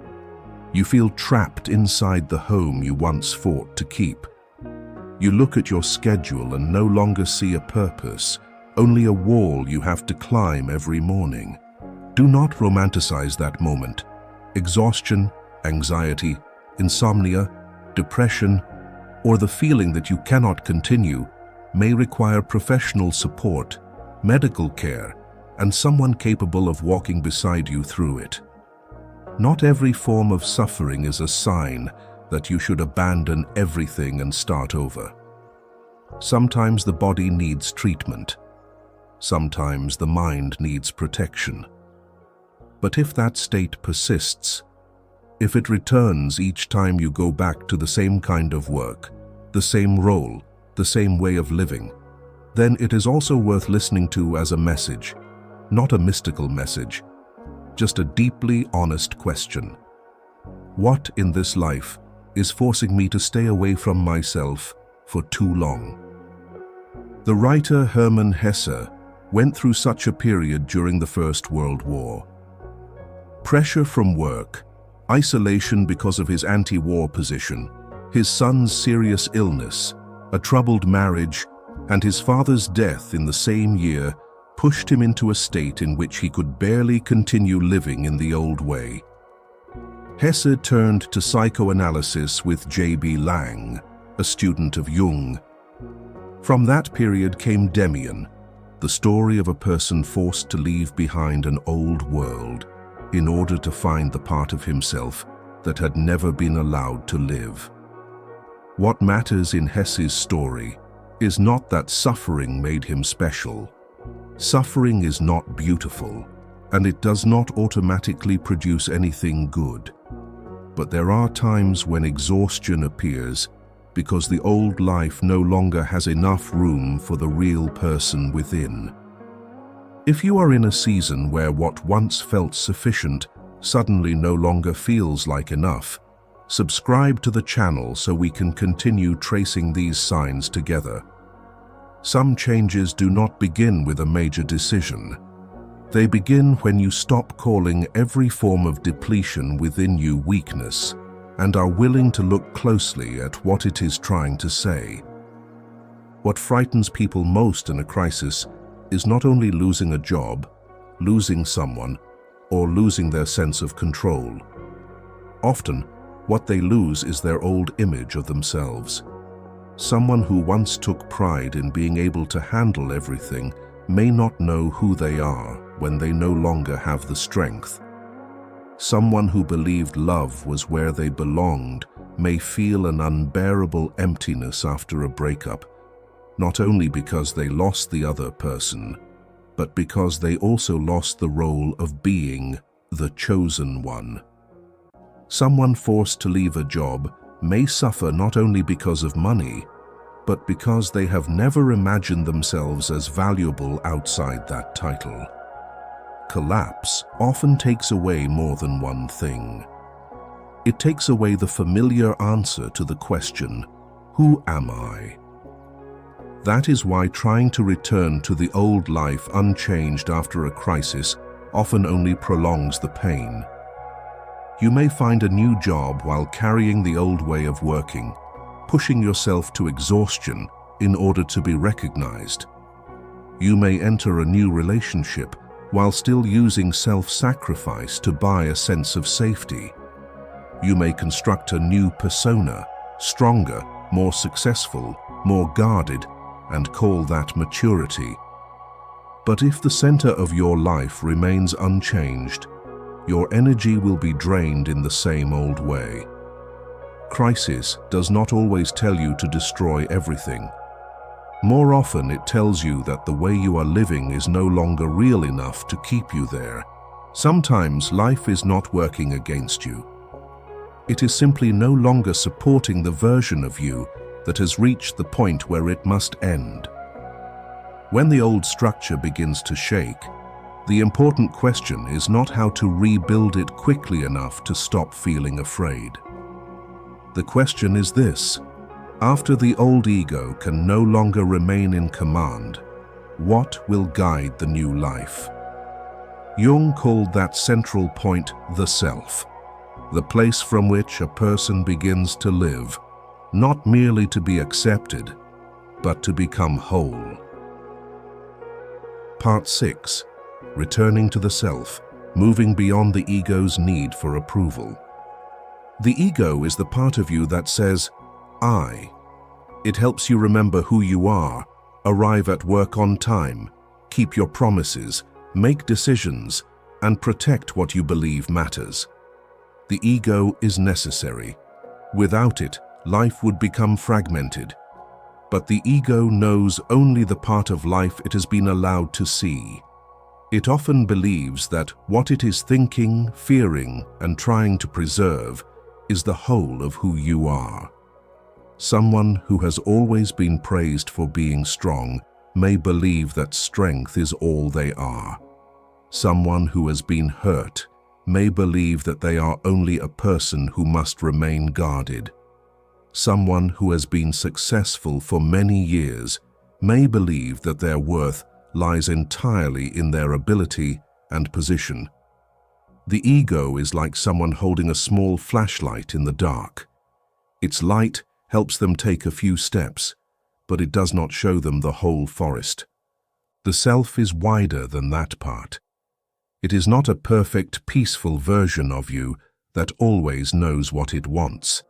You feel trapped inside the home you once fought to keep. You look at your schedule and no longer see a purpose, only a wall you have to climb every morning. Do not romanticize that moment. Exhaustion, anxiety, insomnia, depression, or the feeling that you cannot continue may require professional support, medical care, and someone capable of walking beside you through it. Not every form of suffering is a sign that you should abandon everything and start over. Sometimes the body needs treatment. Sometimes the mind needs protection. But if that state persists, if it returns each time you go back to the same kind of work, the same role, the same way of living, then it is also worth listening to as a message, not a mystical message, just a deeply honest question. What in this life is forcing me to stay away from myself for too long? The writer Hermann Hesse went through such a period during the First World War. Pressure from work, isolation because of his anti-war position, his son's serious illness, a troubled marriage, and his father's death in the same year pushed him into a state in which he could barely continue living in the old way. Hesse turned to psychoanalysis with J.B. Lang, a student of Jung. From that period came Demian, the story of a person forced to leave behind an old world in order to find the part of himself that had never been allowed to live. What matters in Hesse's story is not that suffering made him special. Suffering is not beautiful, and it does not automatically produce anything good. But there are times when exhaustion appears because the old life no longer has enough room for the real person within. If you are in a season where what once felt sufficient suddenly no longer feels like enough, subscribe to the channel so we can continue tracing these signs together. Some changes do not begin with a major decision. They begin when you stop calling every form of depletion within you weakness and are willing to look closely at what it is trying to say. What frightens people most in a crisis is not only losing a job, losing someone, or losing their sense of control. Often, what they lose is their old image of themselves. Someone who once took pride in being able to handle everything may not know who they are when they no longer have the strength. Someone who believed love was where they belonged may feel an unbearable emptiness after a breakup, not only because they lost the other person, but because they also lost the role of being the chosen one. Someone forced to leave a job may suffer not only because of money, but because they have never imagined themselves as valuable outside that title. Collapse often takes away more than one thing. It takes away the familiar answer to the question, "Who am I?" That is why trying to return to the old life unchanged after a crisis often only prolongs the pain. You may find a new job while carrying the old way of working, pushing yourself to exhaustion in order to be recognized. You may enter a new relationship while still using self-sacrifice to buy a sense of safety. You may construct a new persona, stronger, more successful, more guarded, and call that maturity. But if the center of your life remains unchanged, your energy will be drained in the same old way. Crisis does not always tell you to destroy everything. More often it tells you that the way you are living is no longer real enough to keep you there. Sometimes life is not working against you. It is simply no longer supporting the version of you that has reached the point where it must end. When the old structure begins to shake, the important question is not how to rebuild it quickly enough to stop feeling afraid. The question is this: after the old ego can no longer remain in command, what will guide the new life? Jung called that central point the self, the place from which a person begins to live, not merely to be accepted, but to become whole. Part 6. Returning to the self, moving beyond the ego's need for approval. The ego is the part of you that says, "I." It helps you remember who you are, arrive at work on time, keep your promises, make decisions, and protect what you believe matters. The ego is necessary. Without it, life would become fragmented. But the ego knows only the part of life it has been allowed to see. It often believes that what it is thinking, fearing, and trying to preserve is the whole of who you are. Someone who has always been praised for being strong may believe that strength is all they are. Someone who has been hurt may believe that they are only a person who must remain guarded. Someone who has been successful for many years may believe that their worth lies entirely in their ability and position. The ego is like someone holding a small flashlight in the dark. Its light helps them take a few steps, but it does not show them the whole forest. The self is wider than that part. It is not a perfect, peaceful version of you that always knows what it wants.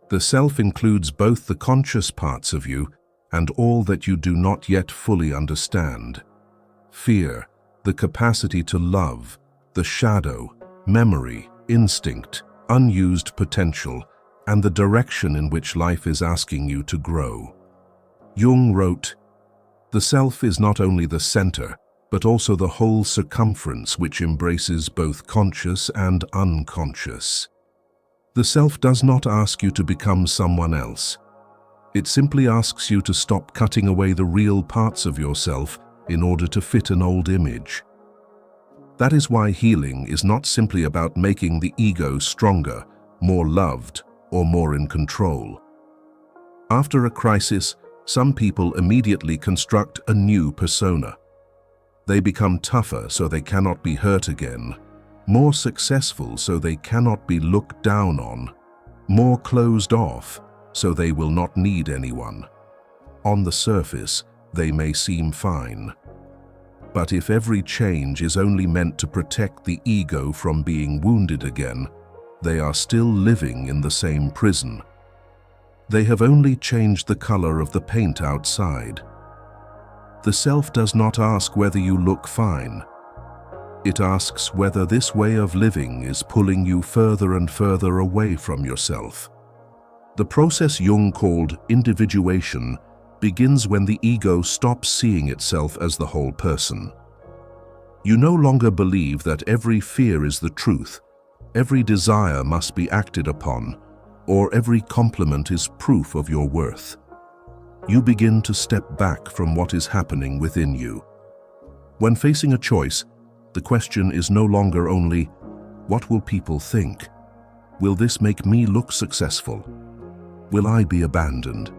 The self includes both the conscious parts of you and all that you do not yet fully understand. Fear, the capacity to love, the shadow, memory, instinct, unused potential, and the direction in which life is asking you to grow. Jung wrote, "The self is not only the center, but also the whole circumference which embraces both conscious and unconscious." The self does not ask you to become someone else. It simply asks you to stop cutting away the real parts of yourself in order to fit an old image. That is why healing is not simply about making the ego stronger, more loved, or more in control. After a crisis, some people immediately construct a new persona. They become tougher so they cannot be hurt again, more successful so they cannot be looked down on, more closed off so they will not need anyone. On the surface, they may seem fine. But if every change is only meant to protect the ego from being wounded again, they are still living in the same prison. They have only changed the color of the paint outside. The self does not ask whether you look fine. It asks whether this way of living is pulling you further and further away from yourself. The process Jung called individuation begins when the ego stops seeing itself as the whole person. You no longer believe that every fear is the truth, every desire must be acted upon, or every compliment is proof of your worth. You begin to step back from what is happening within you. When facing a choice, the question is no longer only, what will people think? Will this make me look successful? Will I be abandoned?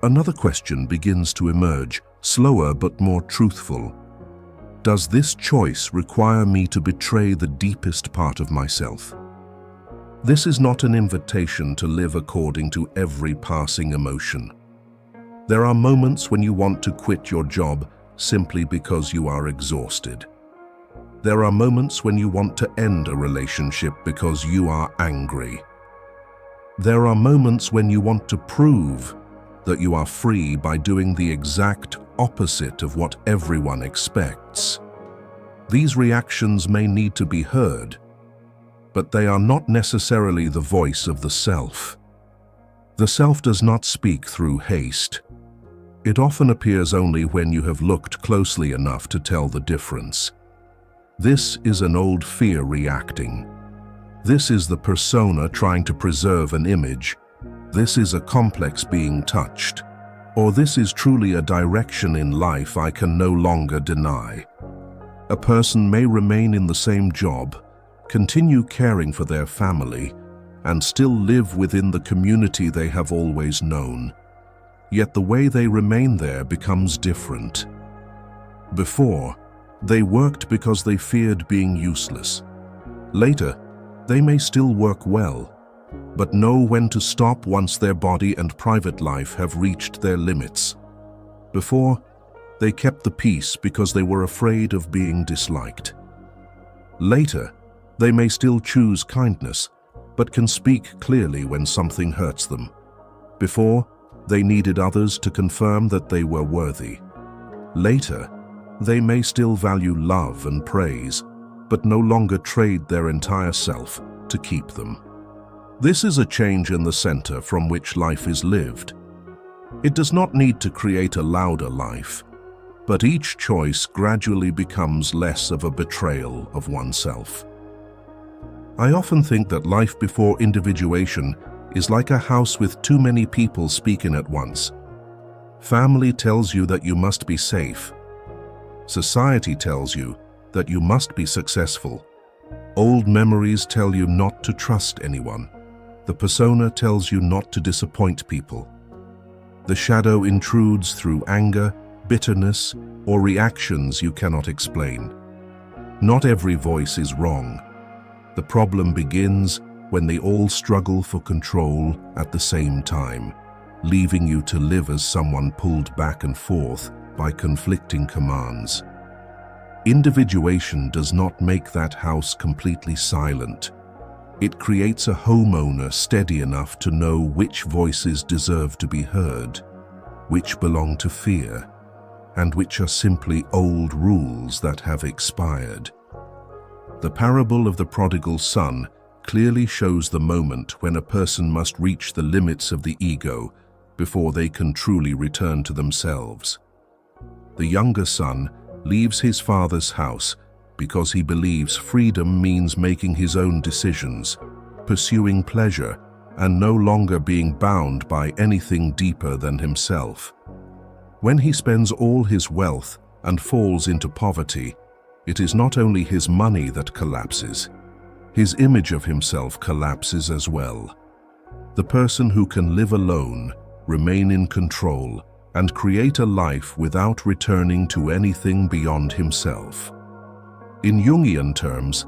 Another question begins to emerge, slower but more truthful. Does this choice require me to betray the deepest part of myself? This is not an invitation to live according to every passing emotion. There are moments when you want to quit your job simply because you are exhausted. There are moments when you want to end a relationship because you are angry. There are moments when you want to prove that you are free by doing the exact opposite of what everyone expects. These reactions may need to be heard, but they are not necessarily the voice of the self. The self does not speak through haste. It often appears only when you have looked closely enough to tell the difference. This is an old fear reacting. This is the persona trying to preserve an image. This is a complex being touched. Or this is truly a direction in life I can no longer deny. A person may remain in the same job, continue caring for their family, and still live within the community they have always known. Yet the way they remain there becomes different. Before, they worked because they feared being useless. Later, they may still work well, but know when to stop once their body and private life have reached their limits. Before, they kept the peace because they were afraid of being disliked. Later, they may still choose kindness, but can speak clearly when something hurts them. Before, they needed others to confirm that they were worthy. Later, they may still value love and praise, but no longer trade their entire self to keep them. This is a change in the center from which life is lived. It does not need to create a louder life, but each choice gradually becomes less of a betrayal of oneself. I often think that life before individuation is like a house with too many people speaking at once. Family tells you that you must be safe. Society tells you that you must be successful. Old memories tell you not to trust anyone. The persona tells you not to disappoint people. The shadow intrudes through anger, bitterness, or reactions you cannot explain. Not every voice is wrong. The problem begins when they all struggle for control at the same time, leaving you to live as someone pulled back and forth by conflicting commands. Individuation does not make that house completely silent. It creates a homeowner steady enough to know which voices deserve to be heard. which belong to fear, and which are simply old rules that have expired. The parable of the prodigal son clearly shows the moment when a person must reach the limits of the ego before they can truly return to themselves. The younger son leaves his father's house because he believes freedom means making his own decisions, pursuing pleasure, and no longer being bound by anything deeper than himself. When he spends all his wealth and falls into poverty, it is not only his money that collapses, his image of himself collapses as well. The person who can live alone, remain in control, and create a life without returning to anything beyond himself. In Jungian terms,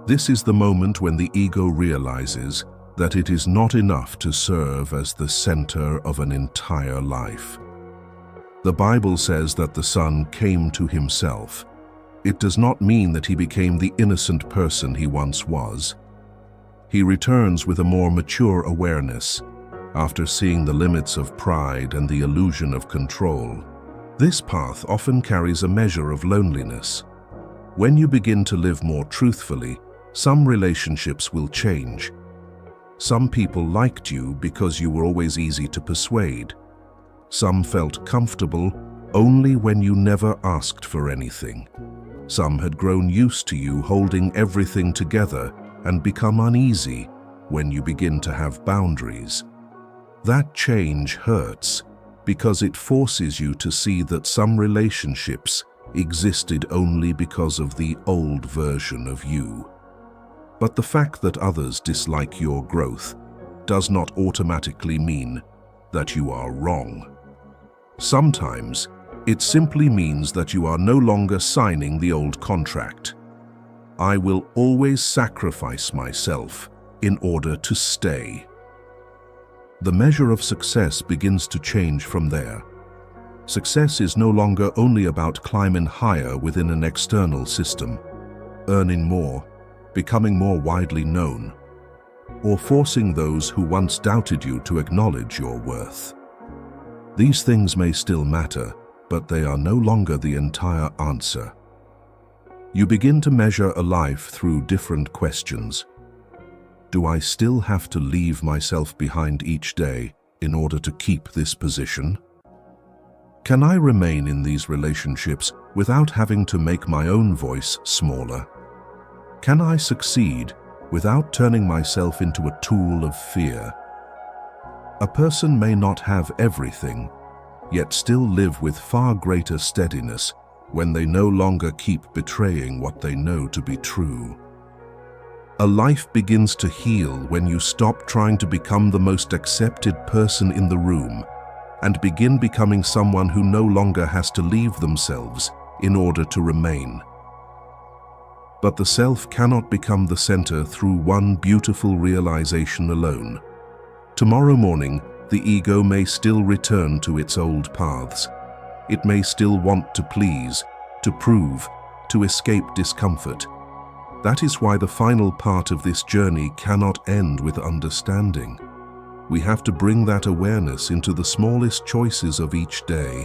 this is the moment when the ego realizes that it is not enough to serve as the center of an entire life. The Bible says that the son came to himself. It does not mean that he became the innocent person he once was. He returns with a more mature awareness, after seeing the limits of pride and the illusion of control. This path often carries a measure of loneliness. When you begin to live more truthfully, some relationships will change. Some people liked you because you were always easy to persuade. Some felt comfortable only when you never asked for anything. Some had grown used to you holding everything together and become uneasy when you begin to have boundaries. That change hurts because it forces you to see that some relationships existed only because of the old version of you. But the fact that others dislike your growth does not automatically mean that you are wrong. Sometimes it simply means that you are no longer signing the old contract. I will always sacrifice myself in order to stay. The measure of success begins to change from there. Success is no longer only about climbing higher within an external system, earning more, becoming more widely known, or forcing those who once doubted you to acknowledge your worth. These things may still matter, but they are no longer the entire answer. You begin to measure a life through different questions. Do I still have to leave myself behind each day in order to keep this position? Can I remain in these relationships without having to make my own voice smaller? Can I succeed without turning myself into a tool of fear? A person may not have everything, yet still live with far greater steadiness when they no longer keep betraying what they know to be true. A life begins to heal when you stop trying to become the most accepted person in the room and begin becoming someone who no longer has to leave themselves in order to remain. But the self cannot become the center through one beautiful realization alone. Tomorrow morning, the ego may still return to its old paths. It may still want to please, to prove, to escape discomfort. That is why the final part of this journey cannot end with understanding. We have to bring that awareness into the smallest choices of each day,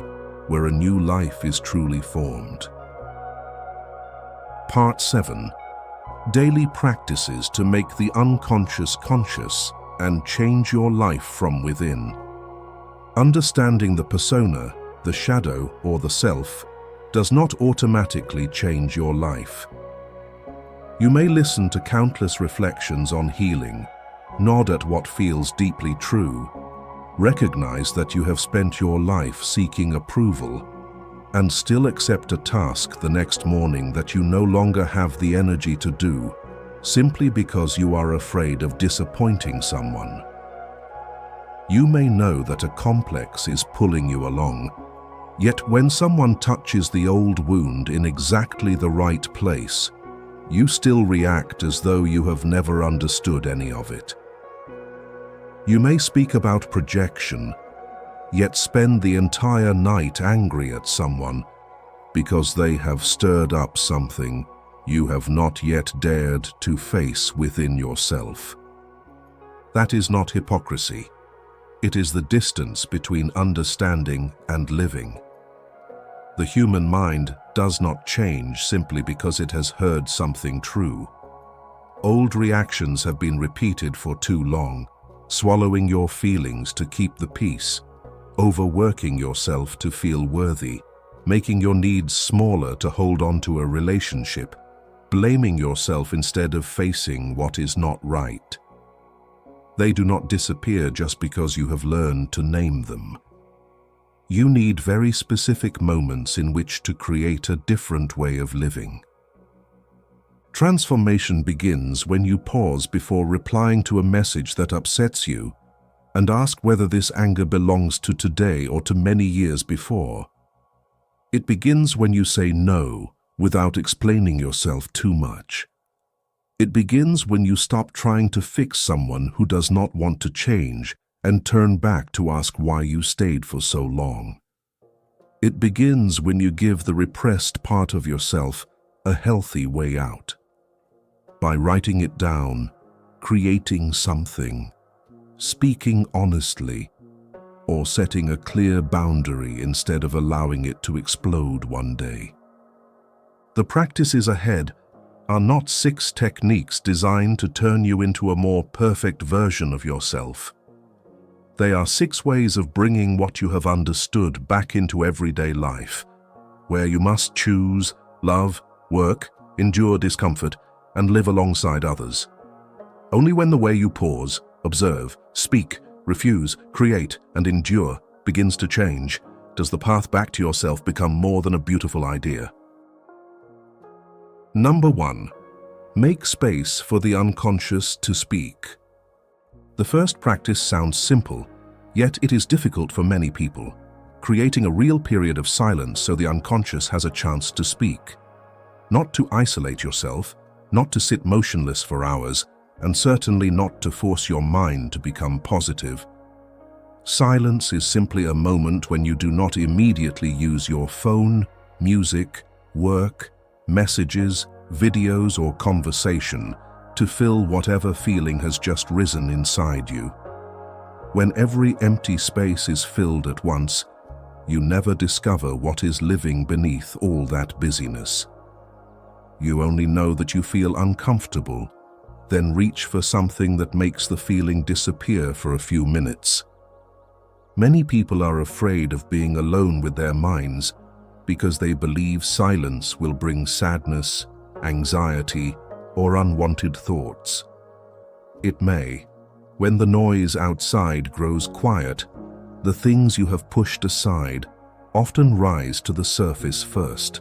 where a new life is truly formed. Part 7. Daily practices to make the unconscious conscious and change your life from within. Understanding the persona, the shadow, or the self does not automatically change your life. You may listen to countless reflections on healing, nod at what feels deeply true, recognize that you have spent your life seeking approval, and still accept a task the next morning that you no longer have the energy to do, simply because you are afraid of disappointing someone. You may know that a complex is pulling you along, yet when someone touches the old wound in exactly the right place, you still react as though you have never understood any of it. You may speak about projection, yet spend the entire night angry at someone because they have stirred up something you have not yet dared to face within yourself. That is not hypocrisy. It is the distance between understanding and living. The human mind does not change simply because it has heard something true. Old reactions have been repeated for too long, swallowing your feelings to keep the peace, overworking yourself to feel worthy, making your needs smaller to hold on to a relationship, blaming yourself instead of facing what is not right. They do not disappear just because you have learned to name them. You need very specific moments in which to create a different way of living. Transformation begins when you pause before replying to a message that upsets you and ask whether this anger belongs to today or to many years before. It begins when you say no without explaining yourself too much. It begins when you stop trying to fix someone who does not want to change and turn back to ask why you stayed for so long. It begins when you give the repressed part of yourself a healthy way out. By writing it down, creating something, speaking honestly, or setting a clear boundary instead of allowing it to explode one day. The practices ahead are not 6 techniques designed to turn you into a more perfect version of yourself. They are 6 ways of bringing what you have understood back into everyday life, where you must choose, love, work, endure discomfort, and live alongside others. Only when the way you pause, observe, speak, refuse, create, and endure begins to change does the path back to yourself become more than a beautiful idea. Number 1. Make space for the unconscious to speak. The first practice sounds simple, yet it is difficult for many people, creating a real period of silence so the unconscious has a chance to speak. Not to isolate yourself, not to sit motionless for hours, and certainly not to force your mind to become positive. Silence is simply a moment when you do not immediately use your phone, music, work, messages, videos, or conversation to fill whatever feeling has just risen inside you. When every empty space is filled at once, you never discover what is living beneath all that busyness. You only know that you feel uncomfortable, then reach for something that makes the feeling disappear for a few minutes. Many people are afraid of being alone with their minds because they believe silence will bring sadness, anxiety, or unwanted thoughts. It may. When the noise outside grows quiet, the things you have pushed aside often rise to the surface first.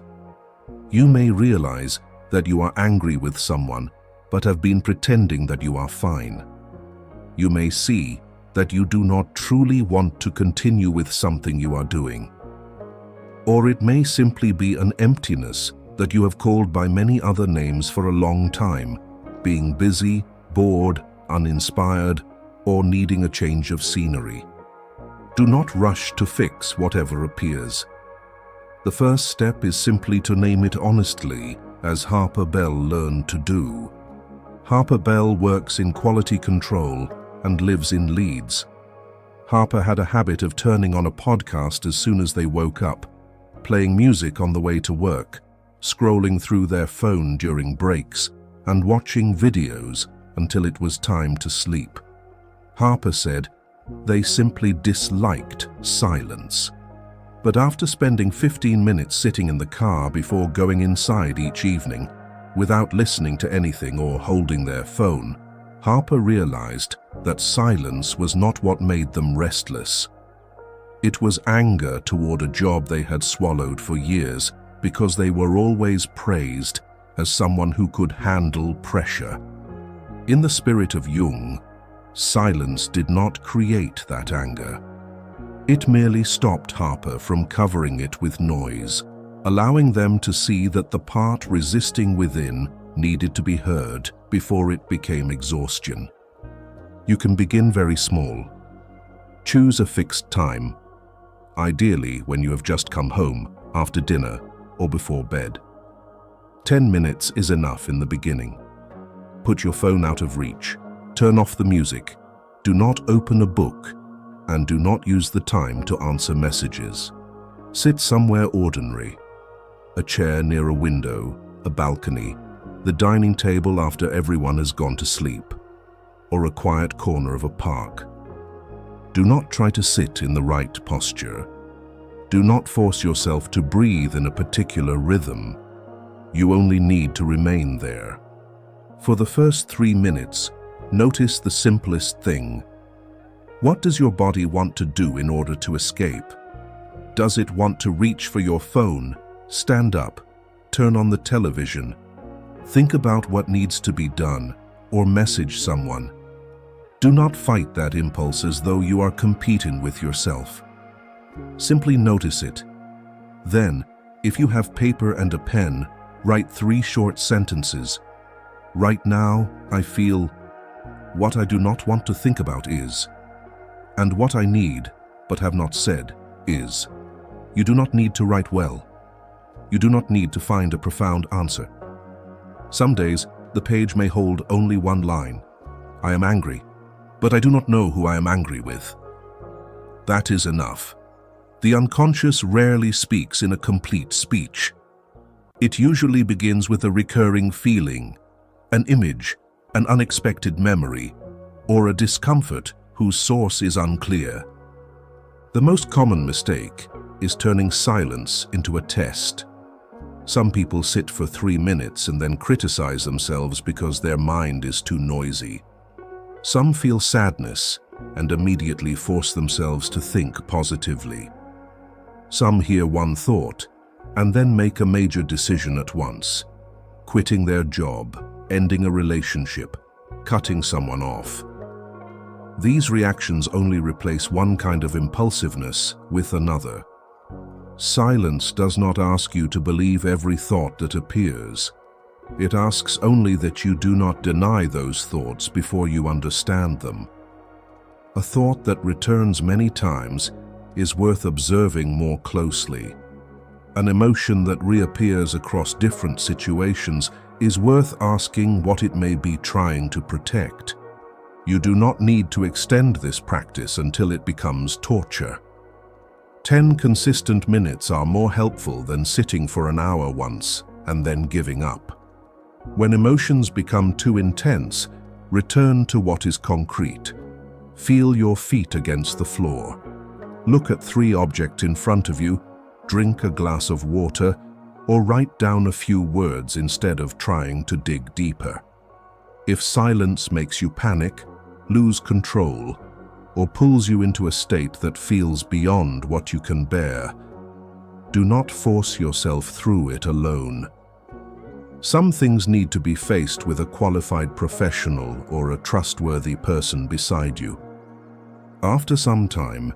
You may realize that you are angry with someone, but have been pretending that you are fine. You may see that you do not truly want to continue with something you are doing. Or it may simply be an emptiness that you have called by many other names for a long time, being busy, bored, uninspired, or needing a change of scenery. Do not rush to fix whatever appears. The first step is simply to name it honestly, as Harper Bell learned to do. Harper Bell works in quality control and lives in Leeds. Harper had a habit of turning on a podcast as soon as they woke up, playing music on the way to work, scrolling through their phone during breaks, and watching videos until it was time to sleep. Harper said they simply disliked silence. But after spending 15 minutes sitting in the car before going inside each evening, without listening to anything or holding their phone, Harper realized that silence was not what made them restless. It was anger toward a job they had swallowed for years because they were always praised as someone who could handle pressure. In the spirit of Jung, silence did not create that anger. It merely stopped Harper from covering it with noise, allowing them to see that the part resisting within needed to be heard before it became exhaustion. You can begin very small. Choose a fixed time, ideally when you have just come home, after dinner, or before bed. 10 minutes is enough in the beginning. Put your phone out of reach. Turn off the music. Do not open a book, and do not use the time to answer messages. Sit somewhere ordinary. A chair near a window, a balcony, the dining table after everyone has gone to sleep, or a quiet corner of a park. Do not try to sit in the right posture. Do not force yourself to breathe in a particular rhythm. You only need to remain there. For the first 3 minutes, notice the simplest thing. What does your body want to do in order to escape? Does it want to reach for your phone, stand up, turn on the television, think about what needs to be done, or message someone? Do not fight that impulse as though you are competing with yourself. Simply notice it. Then, if you have paper and a pen, write 3 short sentences. Right now, I feel. What I do not want to think about is. And what I need, but have not said, is. You do not need to write well. You do not need to find a profound answer. Some days, the page may hold only 1 line. I am angry, but I do not know who I am angry with. That is enough. The unconscious rarely speaks in a complete speech. It usually begins with a recurring feeling, an image, an unexpected memory, or a discomfort whose source is unclear. The most common mistake is turning silence into a test. Some people sit for 3 minutes and then criticize themselves because their mind is too noisy. Some feel sadness and immediately force themselves to think positively. Some hear one thought and then make a major decision at once, quitting their job, ending a relationship, cutting someone off. These reactions only replace one kind of impulsiveness with another. Silence does not ask you to believe every thought that appears. It asks only that you do not deny those thoughts before you understand them. A thought that returns many times is worth observing more closely. An emotion that reappears across different situations is worth asking what it may be trying to protect. You do not need to extend this practice until it becomes torture. 10 consistent minutes are more helpful than sitting for an hour once and then giving up. When emotions become too intense, return to what is concrete. Feel your feet against the floor. Look at 3 objects in front of you, drink a glass of water, or write down a few words instead of trying to dig deeper. If silence makes you panic, lose control, or pulls you into a state that feels beyond what you can bear, do not force yourself through it alone. Some things need to be faced with a qualified professional or a trustworthy person beside you. After some time,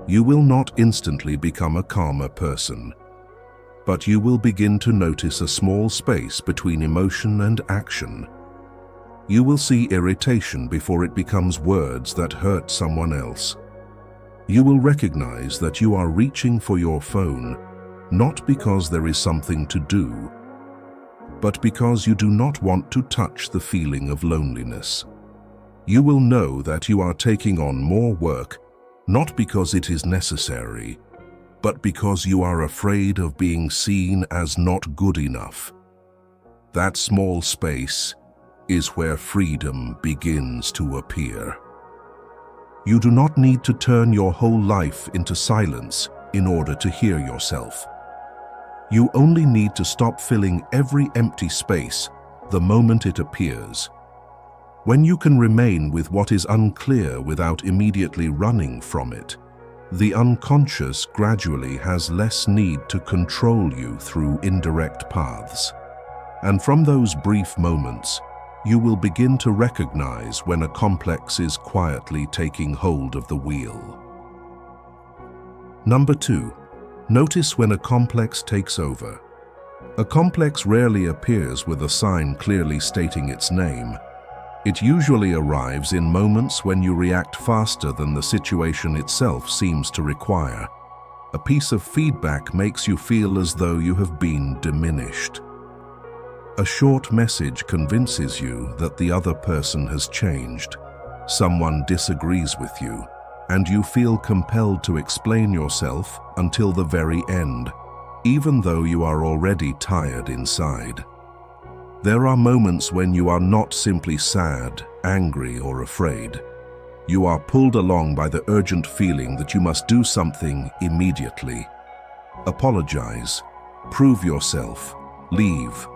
you will not instantly become a calmer person, but you will begin to notice a small space between emotion and action. You will see irritation before it becomes words that hurt someone else. You will recognize that you are reaching for your phone, not because there is something to do, but because you do not want to touch the feeling of loneliness. You will know that you are taking on more work, not because it is necessary, but because you are afraid of being seen as not good enough. That small space is where freedom begins to appear. You do not need to turn your whole life into silence in order to hear yourself. You only need to stop filling every empty space the moment it appears. When you can remain with what is unclear without immediately running from it, the unconscious gradually has less need to control you through indirect paths. And from those brief moments, you will begin to recognize when a complex is quietly taking hold of the wheel. Number 2. Notice when a complex takes over. A complex rarely appears with a sign clearly stating its name. It usually arrives in moments when you react faster than the situation itself seems to require. A piece of feedback makes you feel as though you have been diminished. A short message convinces you that the other person has changed. Someone disagrees with you. and you feel compelled to explain yourself until the very end, even though you are already tired inside. There are moments when you are not simply sad, angry, or afraid. You are pulled along by the urgent feeling that you must do something immediately. Apologize, prove yourself, leave,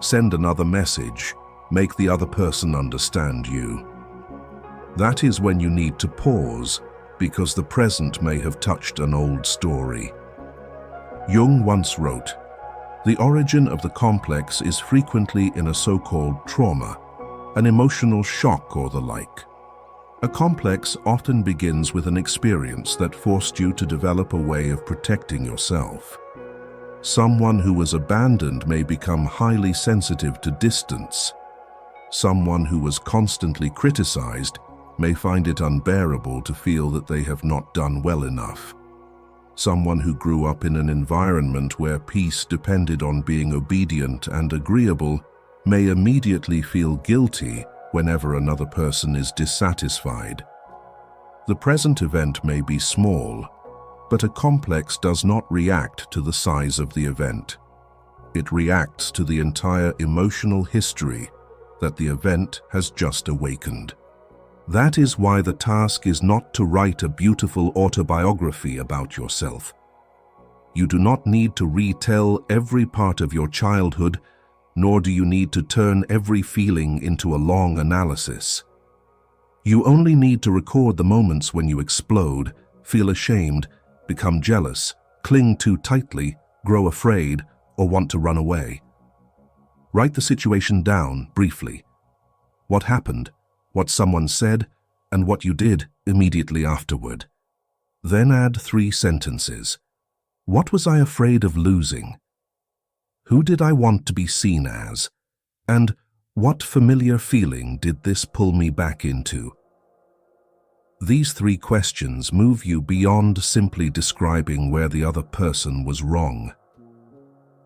send another message, make the other person understand you. That is when you need to pause, because the present may have touched an old story. Jung once wrote, "The origin of the complex is frequently in a so-called trauma, an emotional shock or the like. A complex often begins with an experience that forced you to develop a way of protecting yourself. Someone who was abandoned may become highly sensitive to distance. Someone who was constantly criticized may find it unbearable to feel that they have not done well enough. Someone who grew up in an environment where peace depended on being obedient and agreeable may immediately feel guilty whenever another person is dissatisfied. The present event may be small, but a complex does not react to the size of the event. It reacts to the entire emotional history that the event has just awakened. That is why the task is not to write a beautiful autobiography about yourself. You do not need to retell every part of your childhood, nor do you need to turn every feeling into a long analysis. You only need to record the moments when you explode, feel ashamed, become jealous, cling too tightly, grow afraid, or want to run away. Write the situation down briefly. What happened, what someone said, and what you did immediately afterward. Then add 3 sentences. What was I afraid of losing? Who did I want to be seen as? And what familiar feeling did this pull me back into? These 3 questions move you beyond simply describing where the other person was wrong.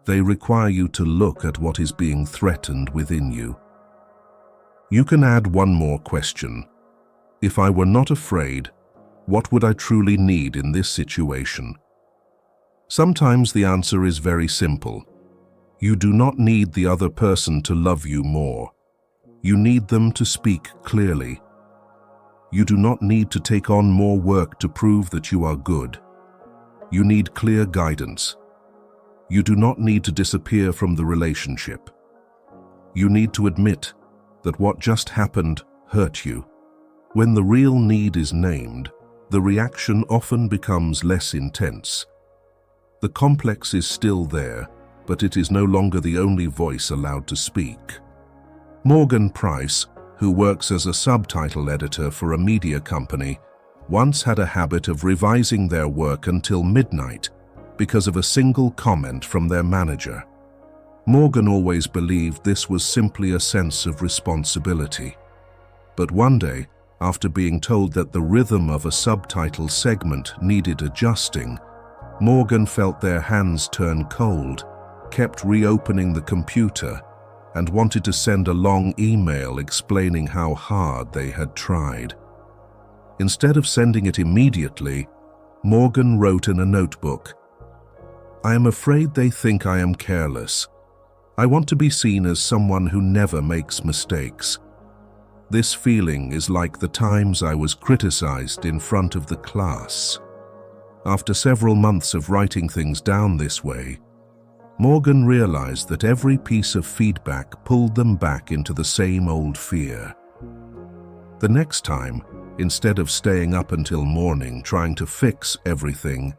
They require you to look at what is being threatened within you. You can add one more question. If I were not afraid, what would I truly need in this situation? Sometimes the answer is very simple. You do not need the other person to love you more. You need them to speak clearly. You do not need to take on more work to prove that you are good. You need clear guidance. You do not need to disappear from the relationship. You need to admit that what just happened hurt you. When the real need is named, the reaction often becomes less intense. The complex is still there, but it is no longer the only voice allowed to speak. Morgan Price, who works as a subtitle editor for a media company, once had a habit of revising their work until midnight because of a single comment from their manager. Morgan always believed this was simply a sense of responsibility. But one day, after being told that the rhythm of a subtitle segment needed adjusting, Morgan felt their hands turn cold, kept reopening the computer, and wanted to send a long email explaining how hard they had tried. Instead of sending it immediately, Morgan wrote in a notebook, "I am afraid they think I am careless. I want to be seen as someone who never makes mistakes. This feeling is like the times I was criticized in front of the class." After several months of writing things down this way, Morgan realized that every piece of feedback pulled them back into the same old fear. The next time, instead of staying up until morning trying to fix everything,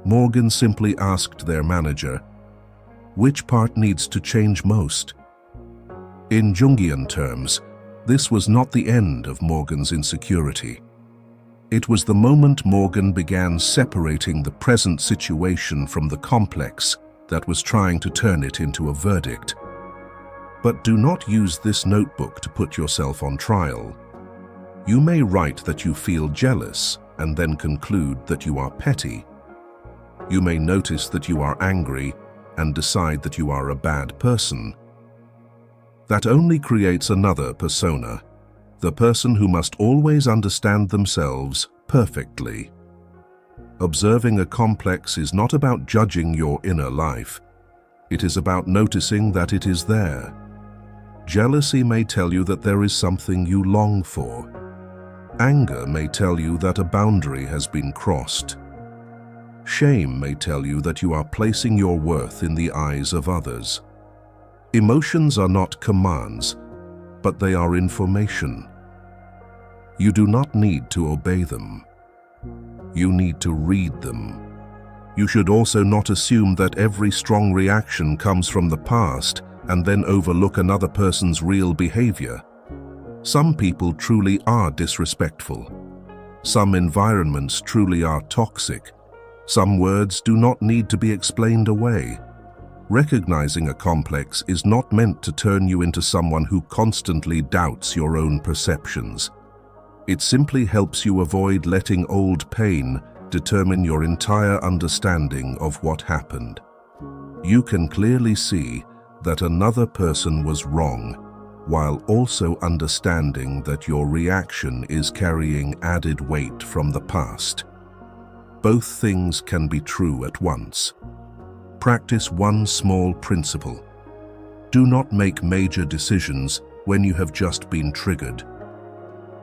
Morgan simply asked their manager, "Which part needs to change most?" In Jungian terms, this was not the end of Morgan's insecurity. It was the moment Morgan began separating the present situation from the complex that was trying to turn it into a verdict. But do not use this notebook to put yourself on trial. You may write that you feel jealous and then conclude that you are petty. You may notice that you are angry and decide that you are a bad person. That only creates another persona, the person who must always understand themselves perfectly. Observing a complex is not about judging your inner life. It is about noticing that it is there. Jealousy may tell you that there is something you long for. Anger may tell you that a boundary has been crossed. Shame may tell you that you are placing your worth in the eyes of others. Emotions are not commands, but they are information. You do not need to obey them. You need to read them. You should also not assume that every strong reaction comes from the past and then overlook another person's real behavior. Some people truly are disrespectful. Some environments truly are toxic. Some words do not need to be explained away. Recognizing a complex is not meant to turn you into someone who constantly doubts your own perceptions. It simply helps you avoid letting old pain determine your entire understanding of what happened. You can clearly see that another person was wrong, while also understanding that your reaction is carrying added weight from the past. Both things can be true at once. Practice one small principle. Do not make major decisions when you have just been triggered.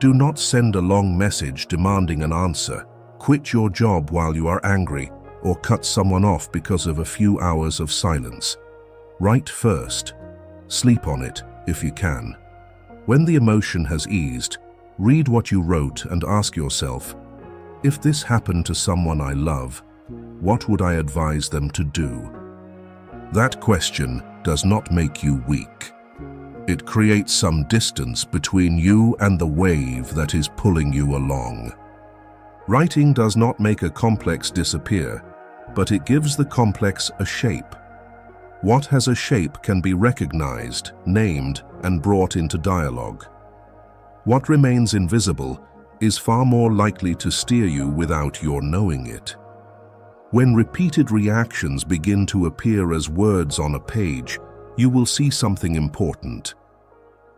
Do not send a long message demanding an answer, quit your job while you are angry, or cut someone off because of a few hours of silence. Write first. Sleep on it if you can. When the emotion has eased, read what you wrote and ask yourself, if this happened to someone I love, what would I advise them to do? That question does not make you weak. It creates some distance between you and the wave that is pulling you along. Writing does not make a complex disappear, but it gives the complex a shape. What has a shape can be recognized, named, and brought into dialogue. What remains invisible is far more likely to steer you without your knowing it. When repeated reactions begin to appear as words on a page, you will see something important.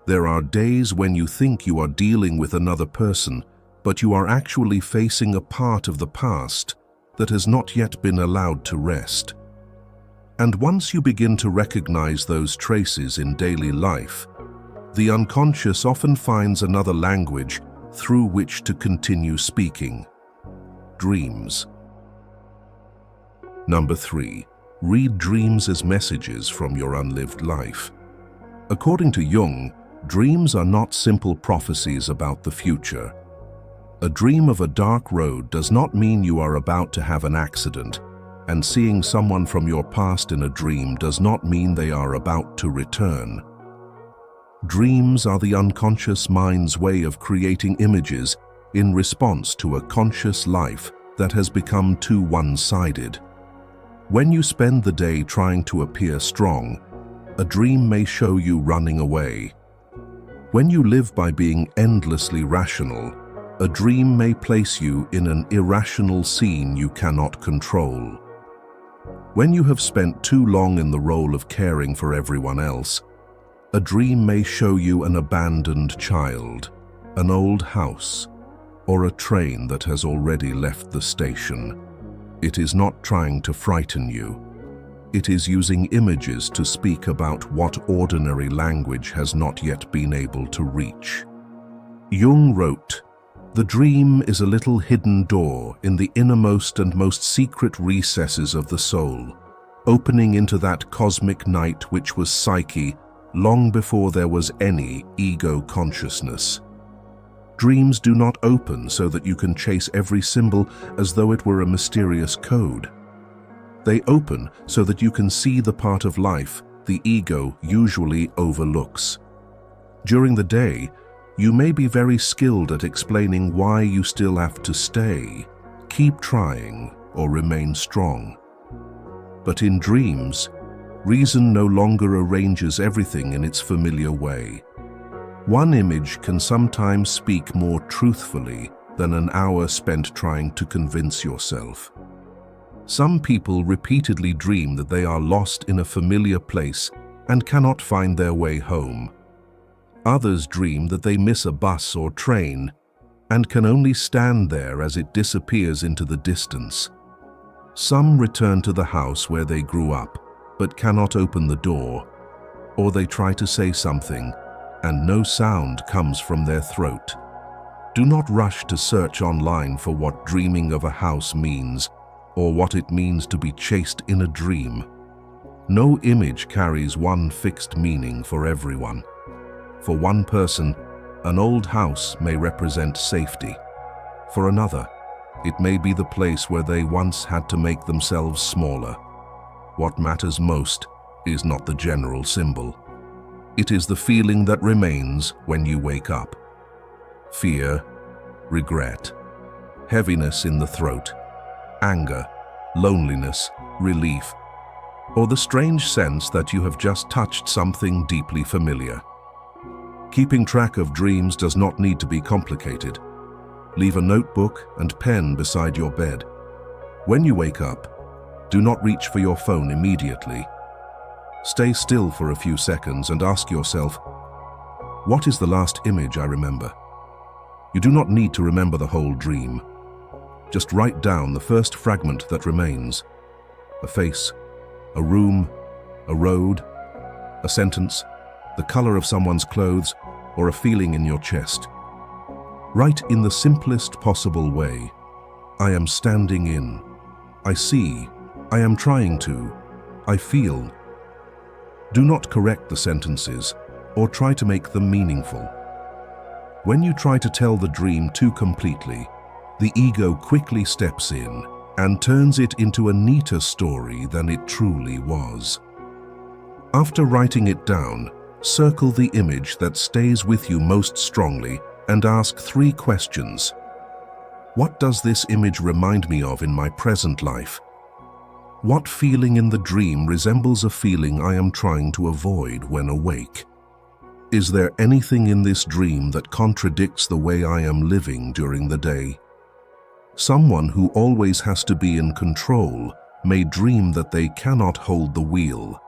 There are days when you think you are dealing with another person, but you are actually facing a part of the past that has not yet been allowed to rest. And once you begin to recognize those traces in daily life, the unconscious often finds another language through which to continue speaking. Dreams. Number 3. Read dreams as messages from your unlived life. According to Jung, dreams are not simple prophecies about the future. A dream of a dark road does not mean you are about to have an accident, and seeing someone from your past in a dream does not mean they are about to return. Dreams are the unconscious mind's way of creating images in response to a conscious life that has become too one-sided. When you spend the day trying to appear strong, a dream may show you running away. When you live by being endlessly rational, a dream may place you in an irrational scene you cannot control. When you have spent too long in the role of caring for everyone else, a dream may show you an abandoned child, an old house, or a train that has already left the station. It is not trying to frighten you. It is using images to speak about what ordinary language has not yet been able to reach. Jung wrote, "The dream is a little hidden door in the innermost and most secret recesses of the soul, opening into that cosmic night which was psyche long before there was any ego consciousness. Dreams do not open so that you can chase every symbol as though it were a mysterious code. They open so that you can see the part of life the ego usually overlooks. During the day, you may be very skilled at explaining why you still have to stay, keep trying, or remain strong. But in dreams, reason no longer arranges everything in its familiar way. One image can sometimes speak more truthfully than an hour spent trying to convince yourself. Some people repeatedly dream that they are lost in a familiar place and cannot find their way home. Others dream that they miss a bus or train, and can only stand there as it disappears into the distance. Some return to the house where they grew up, but cannot open the door, or they try to say something, and no sound comes from their throat. Do not rush to search online for what dreaming of a house means, or what it means to be chased in a dream. No image carries one fixed meaning for everyone. For one person, an old house may represent safety. For another, it may be the place where they once had to make themselves smaller. What matters most is not the general symbol. It is the feeling that remains when you wake up. Fear, regret, heaviness in the throat, anger, loneliness, relief, or the strange sense that you have just touched something deeply familiar. Keeping track of dreams does not need to be complicated. Leave a notebook and pen beside your bed. When you wake up, do not reach for your phone immediately. Stay still for a few seconds and ask yourself, what is the last image I remember? You do not need to remember the whole dream. Just write down the first fragment that remains. A face, a room, a road, a sentence, the color of someone's clothes, or a feeling in your chest. Write in the simplest possible way. I am standing in. I see. I am trying to. I feel. Do not correct the sentences or try to make them meaningful. When you try to tell the dream too completely, the ego quickly steps in and turns it into a neater story than it truly was. After writing it down, circle the image that stays with you most strongly and ask 3 questions. What does this image remind me of in my present life? What feeling in the dream resembles a feeling I am trying to avoid when awake? Is there anything in this dream that contradicts the way I am living during the day? Someone who always has to be in control may dream that they cannot hold the wheel.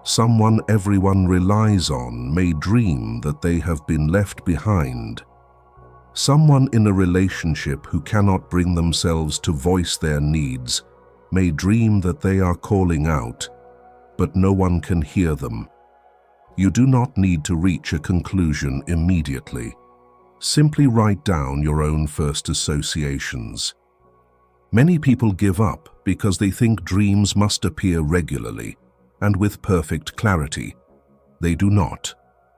Someone everyone relies on may dream that they have been left behind. Someone in a relationship who cannot bring themselves to voice their needs may dream that they are calling out, but no one can hear them. You do not need to reach a conclusion immediately. Simply write down your own first associations. Many people give up because they think dreams must appear regularly and with perfect clarity. They do not.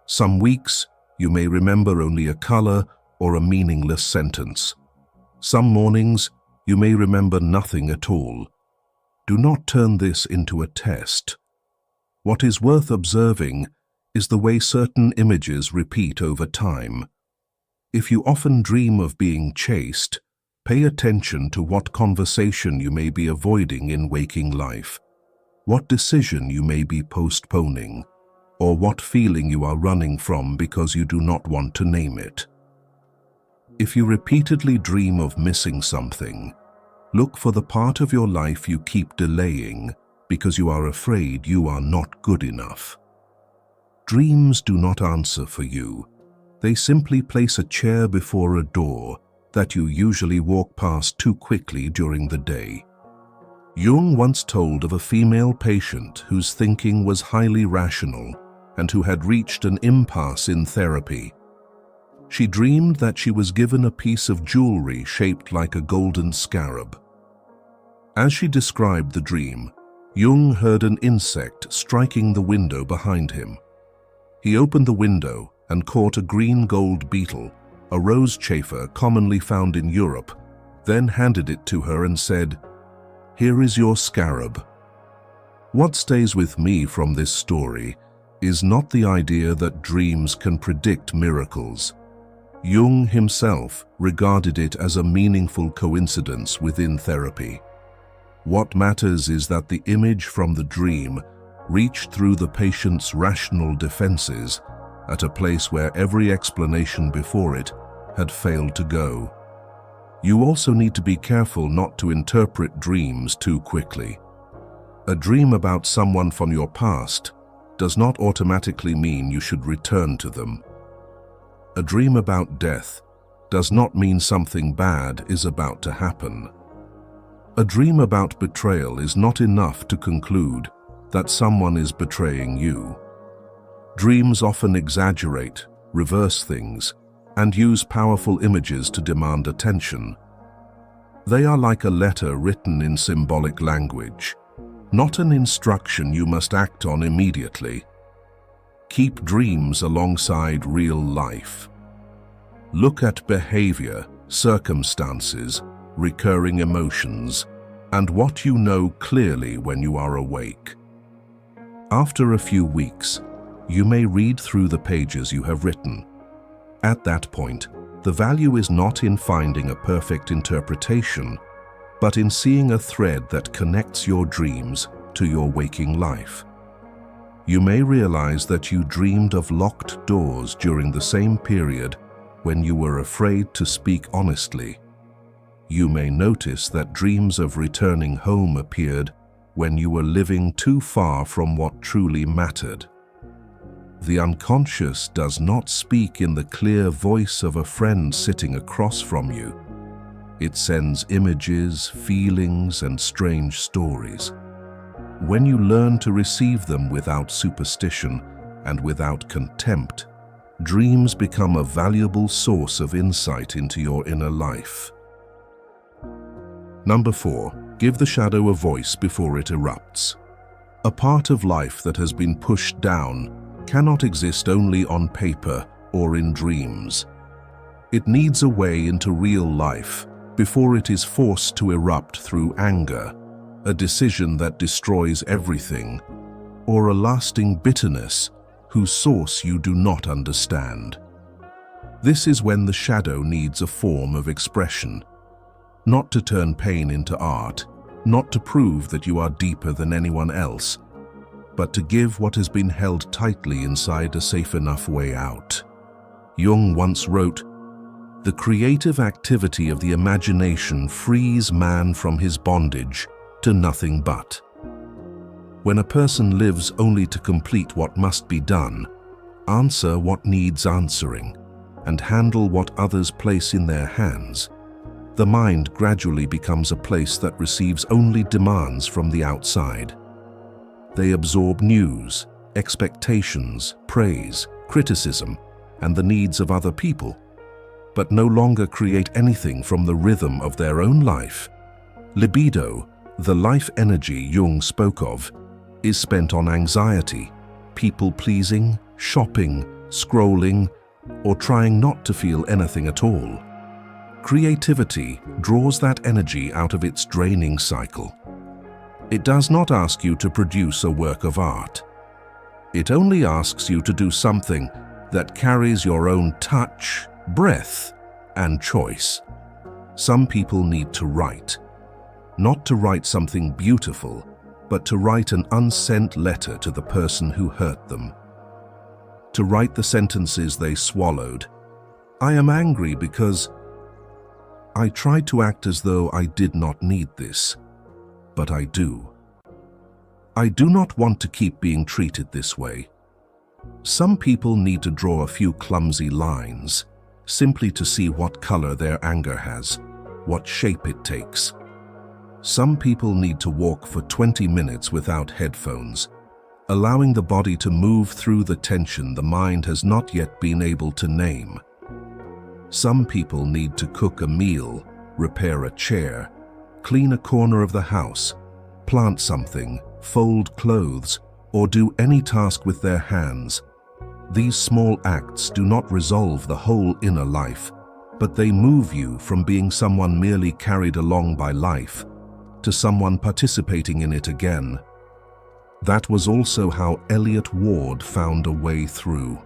Some weeks, you may remember only a color or a meaningless sentence. Some mornings, you may remember nothing at all. Do not turn this into a test. What is worth observing is the way certain images repeat over time. If you often dream of being chased, pay attention to what conversation you may be avoiding in waking life, what decision you may be postponing, or what feeling you are running from because you do not want to name it. If you repeatedly dream of missing something, look for the part of your life you keep delaying because you are afraid you are not good enough. Dreams do not answer for you. They simply place a chair before a door that you usually walk past too quickly during the day. Jung once told of a female patient whose thinking was highly rational and who had reached an impasse in therapy. She dreamed that she was given a piece of jewelry shaped like a golden scarab. As she described the dream, Jung heard an insect striking the window behind him. He opened the window and caught a green-gold beetle, a rose chafer commonly found in Europe, then handed it to her and said, "Here is your scarab." What stays with me from this story is not the idea that dreams can predict miracles. Jung himself regarded it as a meaningful coincidence within therapy. What matters is that the image from the dream reached through the patient's rational defenses at a place where every explanation before it had failed to go. You also need to be careful not to interpret dreams too quickly. A dream about someone from your past does not automatically mean you should return to them. A dream about death does not mean something bad is about to happen. A dream about betrayal is not enough to conclude that someone is betraying you. Dreams often exaggerate, reverse things, and use powerful images to demand attention. They are like a letter written in symbolic language, not an instruction you must act on immediately. Keep dreams alongside real life. Look at behavior, circumstances, recurring emotions, and what you know clearly when you are awake. After a few weeks, you may read through the pages you have written. At that point, the value is not in finding a perfect interpretation, but in seeing a thread that connects your dreams to your waking life. You may realize that you dreamed of locked doors during the same period when you were afraid to speak honestly. You may notice that dreams of returning home appeared when you were living too far from what truly mattered. The unconscious does not speak in the clear voice of a friend sitting across from you. It sends images, feelings, and strange stories. When you learn to receive them without superstition and without contempt, dreams become a valuable source of insight into your inner life. Number 4. Give the shadow a voice before it erupts. A part of life that has been pushed down cannot exist only on paper or in dreams. It needs a way into real life before it is forced to erupt through anger, a decision that destroys everything, or a lasting bitterness whose source you do not understand. This is when the shadow needs a form of expression, not to turn pain into art, not to prove that you are deeper than anyone else, but to give what has been held tightly inside a safe enough way out. Jung once wrote, "The creative activity of the imagination frees man from his bondage to nothing but." When a person lives only to complete what must be done, answer what needs answering, and handle what others place in their hands, the mind gradually becomes a place that receives only demands from the outside. They absorb news, expectations, praise, criticism, and the needs of other people, but no longer create anything from the rhythm of their own life. Libido, the life energy Jung spoke of, is spent on anxiety, people-pleasing, shopping, scrolling, or trying not to feel anything at all. Creativity draws that energy out of its draining cycle. It does not ask you to produce a work of art. It only asks you to do something that carries your own touch, breath, and choice. Some people need to write. Not to write something beautiful, but to write an unsent letter to the person who hurt them. To write the sentences they swallowed. I am angry because I tried to act as though I did not need this, but I do. I do not want to keep being treated this way. Some people need to draw a few clumsy lines, simply to see what color their anger has, what shape it takes. Some people need to walk for 20 minutes without headphones, allowing the body to move through the tension the mind has not yet been able to name. Some people need to cook a meal, repair a chair, clean a corner of the house, plant something, fold clothes, or do any task with their hands. These small acts do not resolve the whole inner life, but they move you from being someone merely carried along by life to someone participating in it again. That was also how Elliot Ward found a way through.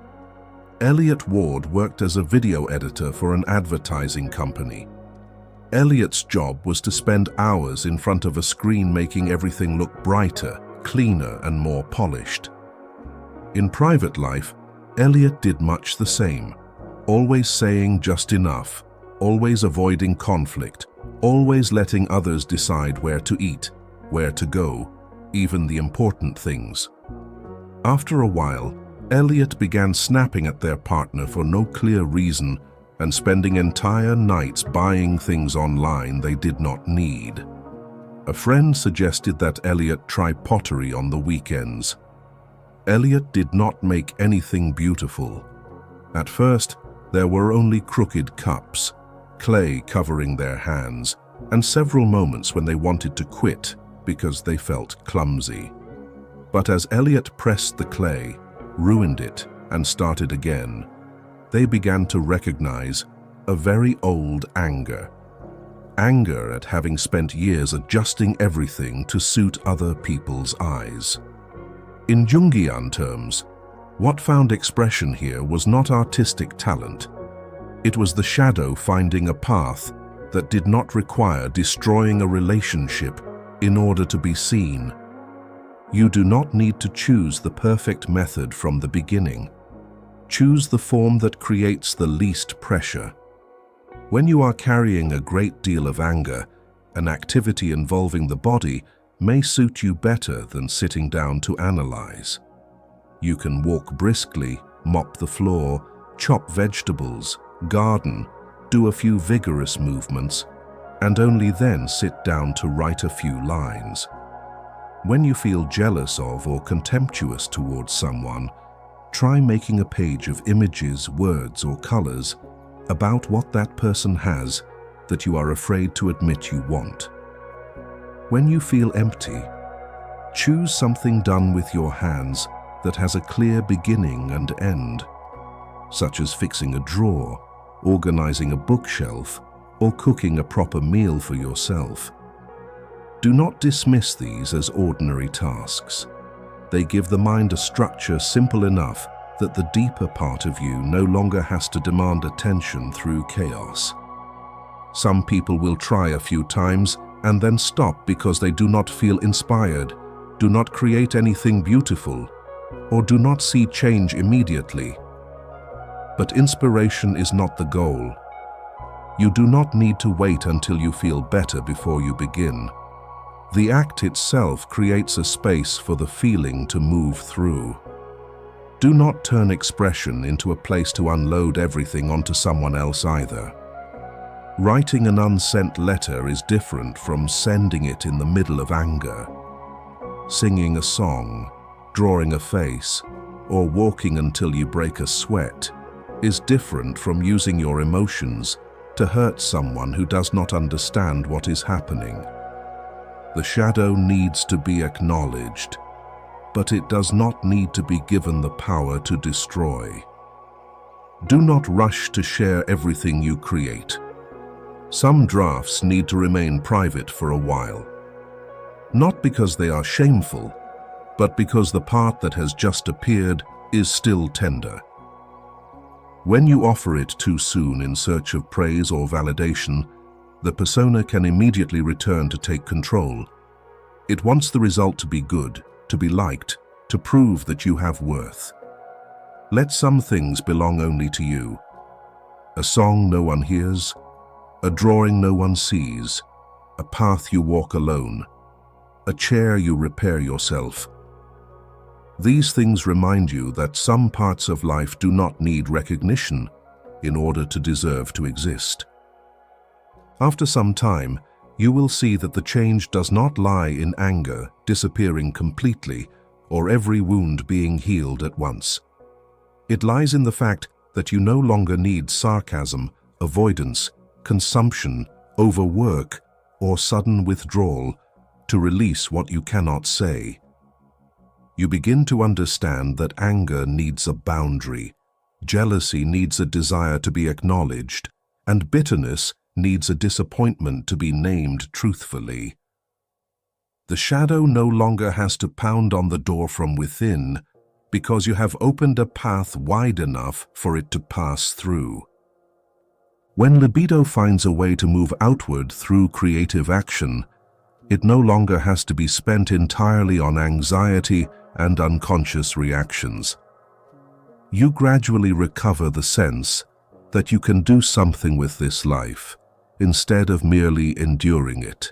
Elliot Ward worked as a video editor for an advertising company. Elliot's job was to spend hours in front of a screen making everything look brighter, cleaner, and more polished. In private life, Elliot did much the same, always saying just enough, always avoiding conflict, always letting others decide where to eat, where to go, even the important things. After a while, Elliot began snapping at their partner for no clear reason and spending entire nights buying things online they did not need. A friend suggested that Elliot try pottery on the weekends. Elliot did not make anything beautiful. At first, there were only crooked cups, clay covering their hands, and several moments when they wanted to quit because they felt clumsy. But as Elliot pressed the clay, ruined it, and started again, they began to recognize a very old anger. Anger at having spent years adjusting everything to suit other people's eyes. In Jungian terms, what found expression here was not artistic talent. It was the shadow finding a path that did not require destroying a relationship in order to be seen. You do not need to choose the perfect method from the beginning. Choose the form that creates the least pressure. When you are carrying a great deal of anger, an activity involving the body may suit you better than sitting down to analyze. You can walk briskly, mop the floor, chop vegetables, garden, do a few vigorous movements, and only then sit down to write a few lines. When you feel jealous of or contemptuous towards someone, try making a page of images, words, or colors about what that person has that you are afraid to admit you want. When you feel empty, choose something done with your hands that has a clear beginning and end, such as fixing a drawer, organizing a bookshelf, or cooking a proper meal for yourself. Do not dismiss these as ordinary tasks. They give the mind a structure simple enough that the deeper part of you no longer has to demand attention through chaos. Some people will try a few times and then stop because they do not feel inspired, do not create anything beautiful, or do not see change immediately. But inspiration is not the goal. You do not need to wait until you feel better before you begin. The act itself creates a space for the feeling to move through. Do not turn expression into a place to unload everything onto someone else either. Writing an unsent letter is different from sending it in the middle of anger. Singing a song, drawing a face, or walking until you break a sweat is different from using your emotions to hurt someone who does not understand what is happening. The shadow needs to be acknowledged, but it does not need to be given the power to destroy. Do not rush to share everything you create. Some drafts need to remain private for a while. Not because they are shameful, but because the part that has just appeared is still tender. When you offer it too soon in search of praise or validation, the persona can immediately return to take control. It wants the result to be good, to be liked, to prove that you have worth. Let some things belong only to you. A song no one hears, a drawing no one sees, a path you walk alone, a chair you repair yourself. These things remind you that some parts of life do not need recognition in order to deserve to exist. After some time, you will see that the change does not lie in anger disappearing completely or every wound being healed at once. It lies in the fact that you no longer need sarcasm, avoidance, consumption, overwork, or sudden withdrawal to release what you cannot say. You begin to understand that anger needs a boundary, jealousy needs a desire to be acknowledged, and bitterness needs a disappointment to be named truthfully. The shadow no longer has to pound on the door from within because you have opened a path wide enough for it to pass through. When libido finds a way to move outward through creative action, it no longer has to be spent entirely on anxiety and unconscious reactions. You gradually recover the sense that you can do something with this life, instead of merely enduring it.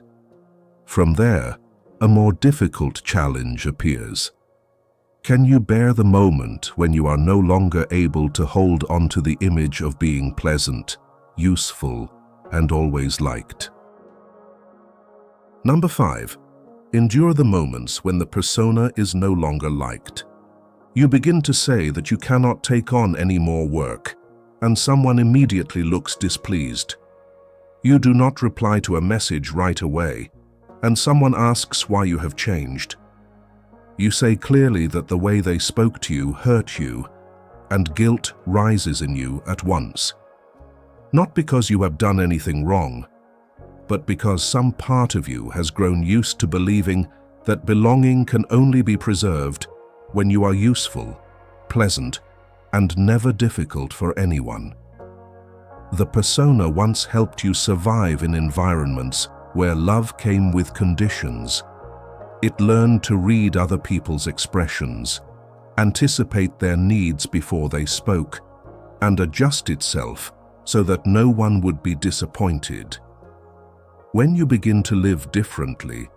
From there, a more difficult challenge appears. Can you bear the moment when you are no longer able to hold on to the image of being pleasant, useful, and always liked. Number 5. Endure the moments when the persona is no longer liked. You begin to say that you cannot take on any more work, and someone immediately looks displeased. You do not reply to a message right away, and someone asks why you have changed. You say clearly that the way they spoke to you hurt you, and guilt rises in you at once. Not because you have done anything wrong, but because some part of you has grown used to believing that belonging can only be preserved when you are useful, pleasant, and never difficult for anyone. The persona once helped you survive in environments where love came with conditions. It learned to read other people's expressions, anticipate their needs before they spoke, and adjust itself so that no one would be disappointed. When you begin to live differently,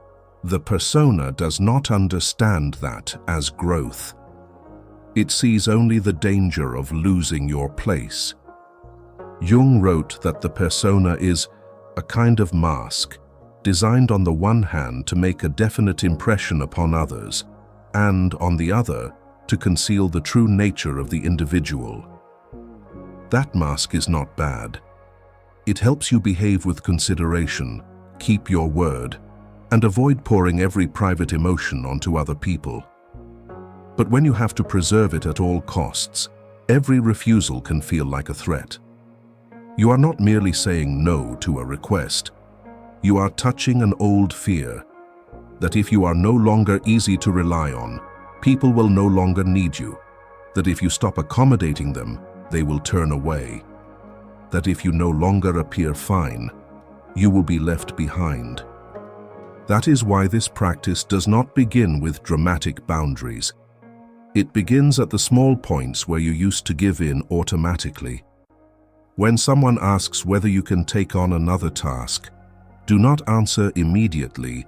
the persona does not understand that as growth. It sees only the danger of losing your place. Jung wrote that the persona is a kind of mask, designed on the one hand to make a definite impression upon others, and on the other, to conceal the true nature of the individual. That mask is not bad. It helps you behave with consideration, keep your word, and avoid pouring every private emotion onto other people. But when you have to preserve it at all costs, every refusal can feel like a threat. You are not merely saying no to a request. You are touching an old fear, that if you are no longer easy to rely on, people will no longer need you, that if you stop accommodating them, they will turn away, that if you no longer appear fine, you will be left behind. That is why this practice does not begin with dramatic boundaries. It begins at the small points where you used to give in automatically. When someone asks whether you can take on another task, do not answer immediately,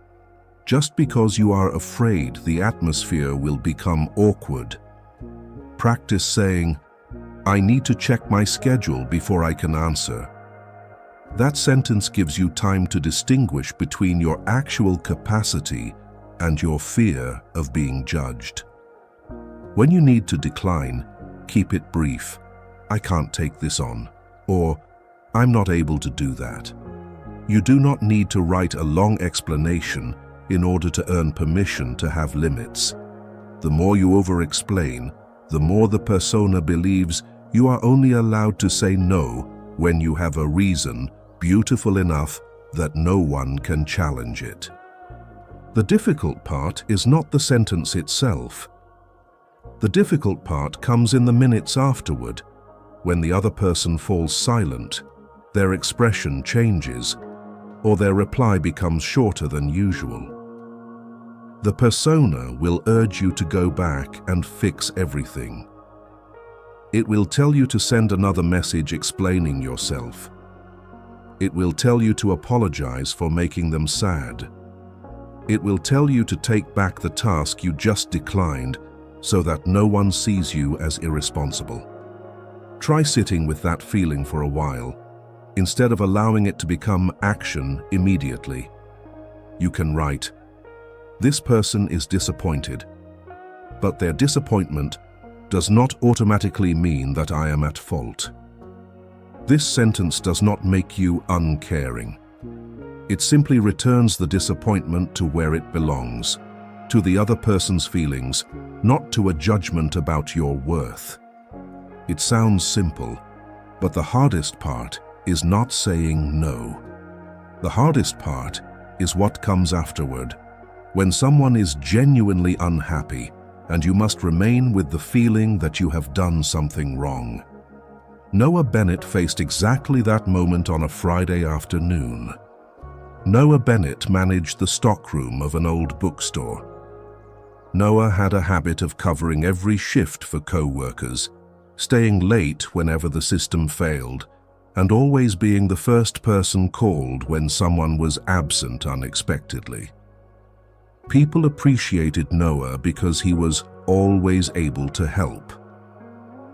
just because you are afraid the atmosphere will become awkward. Practice saying, "I need to check my schedule before I can answer." That sentence gives you time to distinguish between your actual capacity and your fear of being judged. When you need to decline, keep it brief. "I can't take this on," or "I'm not able to do that." You do not need to write a long explanation in order to earn permission to have limits. The more you over-explain, the more the persona believes you are only allowed to say no when you have a reason beautiful enough that no one can challenge it. The difficult part is not the sentence itself. The difficult part comes in the minutes afterward, when the other person falls silent, their expression changes, or their reply becomes shorter than usual. The persona will urge you to go back and fix everything. It will tell you to send another message explaining yourself. It will tell you to apologize for making them sad. It will tell you to take back the task you just declined so that no one sees you as irresponsible. Try sitting with that feeling for a while, instead of allowing it to become action immediately. You can write, "This person is disappointed, but their disappointment does not automatically mean that I am at fault." This sentence does not make you uncaring. It simply returns the disappointment to where it belongs, to the other person's feelings, not to a judgment about your worth. It sounds simple, but the hardest part is not saying no. The hardest part is what comes afterward, when someone is genuinely unhappy and you must remain with the feeling that you have done something wrong. Noah Bennett faced exactly that moment on a Friday afternoon. Noah Bennett managed the stockroom of an old bookstore. Noah had a habit of covering every shift for co-workers, staying late whenever the system failed, and always being the first person called when someone was absent unexpectedly. People appreciated Noah because he was always able to help.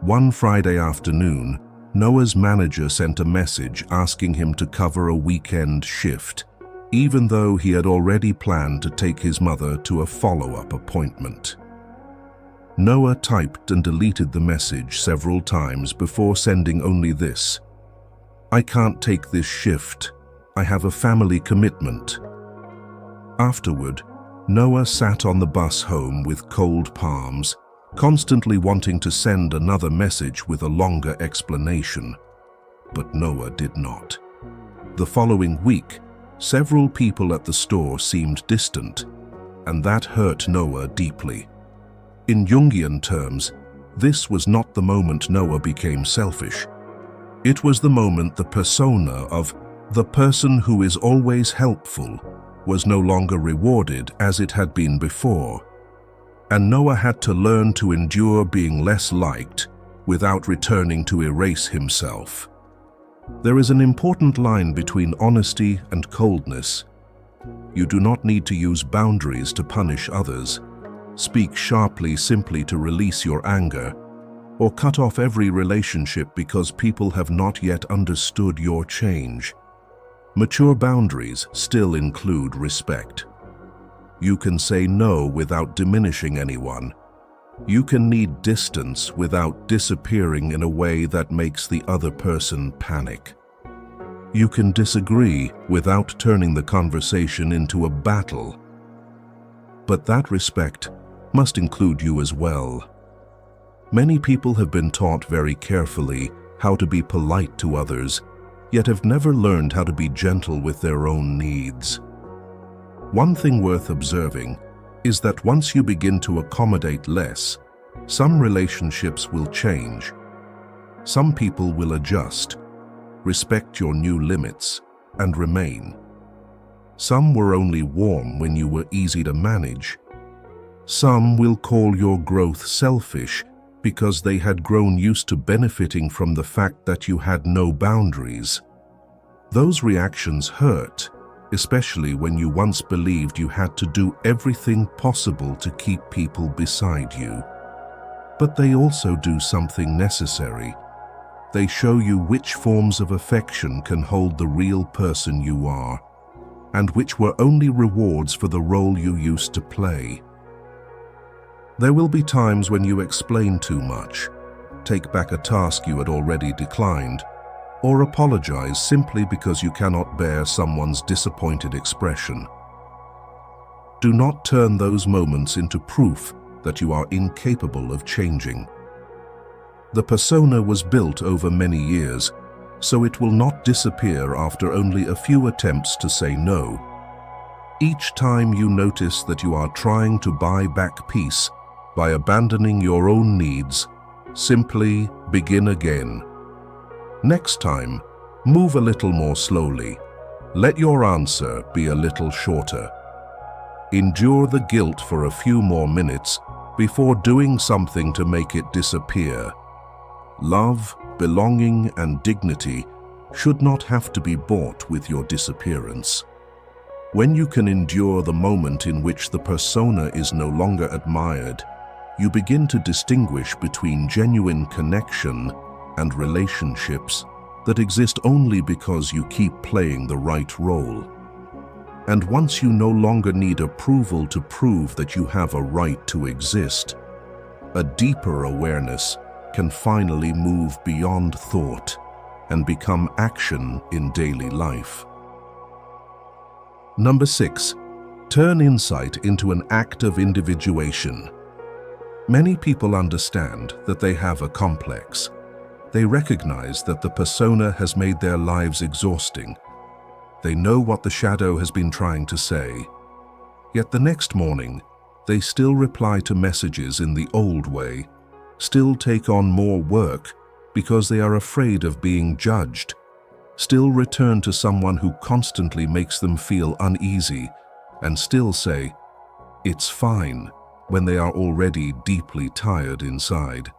One Friday afternoon, Noah's manager sent a message asking him to cover a weekend shift, even though he had already planned to take his mother to a follow-up appointment. Noah typed and deleted the message several times before sending only this: "I can't take this shift. I have a family commitment." Afterward, Noah sat on the bus home with cold palms, constantly wanting to send another message with a longer explanation. But Noah did not. The following week, several people at the store seemed distant, and that hurt Noah deeply. In Jungian terms, this was not the moment Noah became selfish. It was the moment the persona of the person who is always helpful was no longer rewarded as it had been before, and Noah had to learn to endure being less liked without returning to erase himself. There is an important line between honesty and coldness. You do not need to use boundaries to punish others, speak sharply simply to release your anger, or cut off every relationship because people have not yet understood your change. Mature boundaries still include respect. You can say no without diminishing anyone. You can need distance without disappearing in a way that makes the other person panic. You can disagree without turning the conversation into a battle. But that respect must include you as well. Many people have been taught very carefully how to be polite to others, yet have never learned how to be gentle with their own needs. One thing worth observing is that once you begin to accommodate less, some relationships will change. Some people will adjust, respect your new limits, and remain. Some were only warm when you were easy to manage. Some will call your growth selfish because they had grown used to benefiting from the fact that you had no boundaries. Those reactions hurt, especially when you once believed you had to do everything possible to keep people beside you. But they also do something necessary. They show you which forms of affection can hold the real person you are, and which were only rewards for the role you used to play. There will be times when you explain too much, take back a task you had already declined, or apologize simply because you cannot bear someone's disappointed expression. Do not turn those moments into proof that you are incapable of changing. The persona was built over many years, so it will not disappear after only a few attempts to say no. Each time you notice that you are trying to buy back peace by abandoning your own needs, simply begin again. Next time, move a little more slowly. Let your answer be a little shorter. Endure the guilt for a few more minutes before doing something to make it disappear. Love, belonging, and dignity should not have to be bought with your disappearance. When you can endure the moment in which the persona is no longer admired, you begin to distinguish between genuine connection and relationships that exist only because you keep playing the right role. And once you no longer need approval to prove that you have a right to exist, a deeper awareness can finally move beyond thought and become action in daily life. Number 6. Turn insight into an act of individuation. Many people understand that they have a complex. They recognize that the persona has made their lives exhausting. They know what the shadow has been trying to say. Yet the next morning, they still reply to messages in the old way, still take on more work because they are afraid of being judged, still return to someone who constantly makes them feel uneasy, and still say, "It's fine," when they are already deeply tired inside.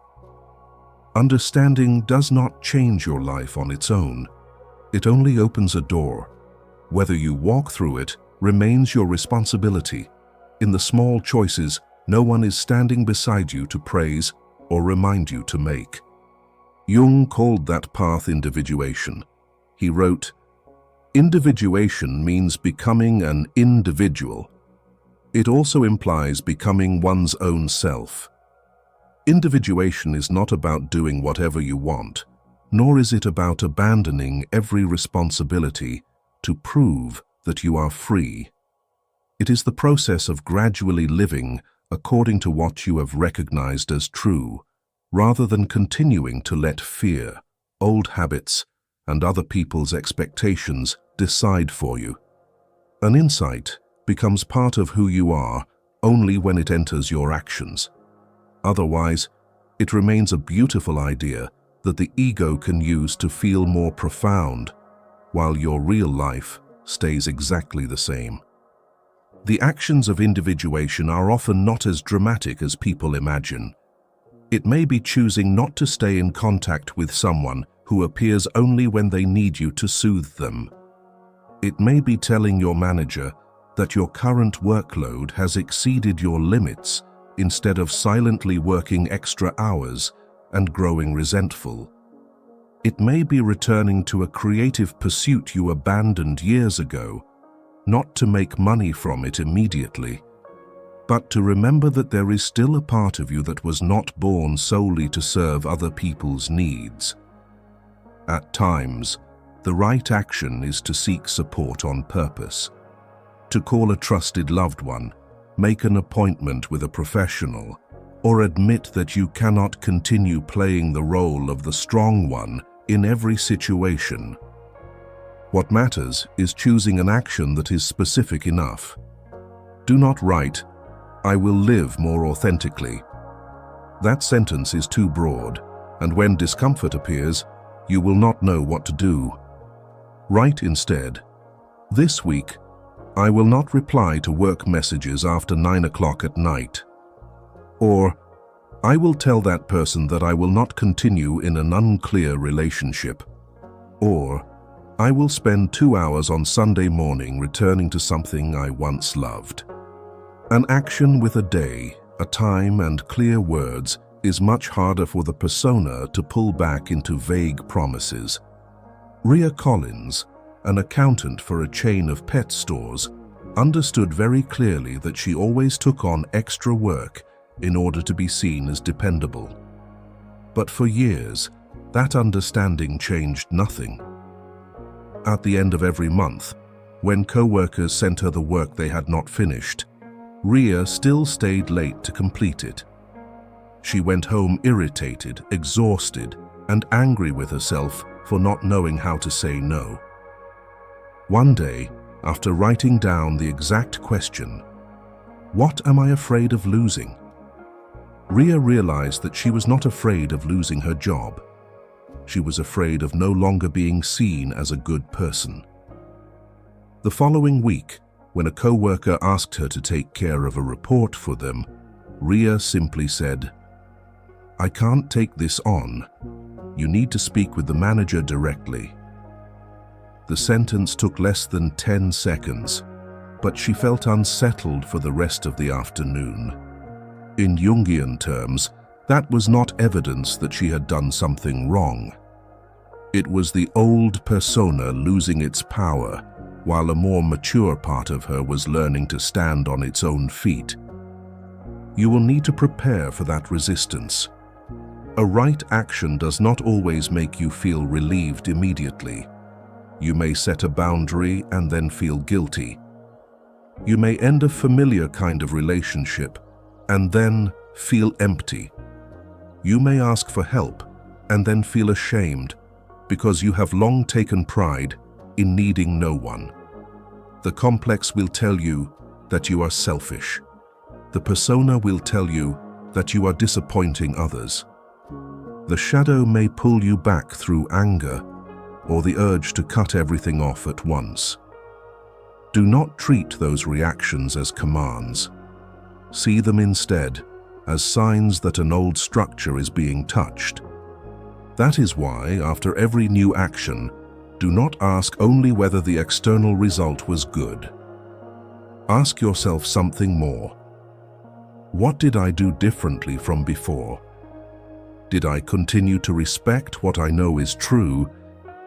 Understanding does not change your life on its own. It only opens a door. Whether you walk through it remains your responsibility. In the small choices, no one is standing beside you to praise or remind you to make. Jung called that path individuation. He wrote, "Individuation means becoming an individual. It also implies becoming one's own self. Individuation is not about doing whatever you want, nor is it about abandoning every responsibility to prove that you are free. It is the process of gradually living according to what you have recognized as true, rather than continuing to let fear, old habits, and other people's expectations decide for you. An insight becomes part of who you are only when it enters your actions. Otherwise, it remains a beautiful idea that the ego can use to feel more profound, while your real life stays exactly the same. The actions of individuation are often not as dramatic as people imagine. It may be choosing not to stay in contact with someone who appears only when they need you to soothe them. It may be telling your manager that your current workload has exceeded your limits instead of silently working extra hours and growing resentful. It may be returning to a creative pursuit you abandoned years ago, not to make money from it immediately, but to remember that there is still a part of you that was not born solely to serve other people's needs. At times, the right action is to seek support on purpose, to call a trusted loved one, make an appointment with a professional, or admit that you cannot continue playing the role of the strong one in every situation. What matters is choosing an action that is specific enough. Do not write, "I will live more authentically." That sentence is too broad, and when discomfort appears, you will not know what to do. Write instead, "This week, I will not reply to work messages after 9 o'clock at night." Or, "I will tell that person that I will not continue in an unclear relationship." Or, "I will spend 2 hours on Sunday morning returning to something I once loved." An action with a day, a time, and clear words is much harder for the persona to pull back into vague promises. Rhea Collins, an accountant for a chain of pet stores, understood very clearly that she always took on extra work in order to be seen as dependable. But for years, that understanding changed nothing. At the end of every month, when co-workers sent her the work they had not finished, Rhea still stayed late to complete it. She went home irritated, exhausted, and angry with herself for not knowing how to say no. One day, after writing down the exact question, "What am I afraid of losing?" Rhea realized that she was not afraid of losing her job. She was afraid of no longer being seen as a good person. The following week, when a co-worker asked her to take care of a report for them, Rhea simply said, "I can't take this on. You need to speak with the manager directly." The sentence took less than 10 seconds, but she felt unsettled for the rest of the afternoon. In Jungian terms, that was not evidence that she had done something wrong. It was the old persona losing its power, while a more mature part of her was learning to stand on its own feet. You will need to prepare for that resistance. A right action does not always make you feel relieved immediately. You may set a boundary and then feel guilty. You may end a familiar kind of relationship and then feel empty. You may ask for help and then feel ashamed because you have long taken pride in needing no one. The complex will tell you that you are selfish. The persona will tell you that you are disappointing others. The shadow may pull you back through anger or the urge to cut everything off at once. Do not treat those reactions as commands. See them instead as signs that an old structure is being touched. That is why, after every new action, do not ask only whether the external result was good. Ask yourself something more. What did I do differently from before? Did I continue to respect what I know is true,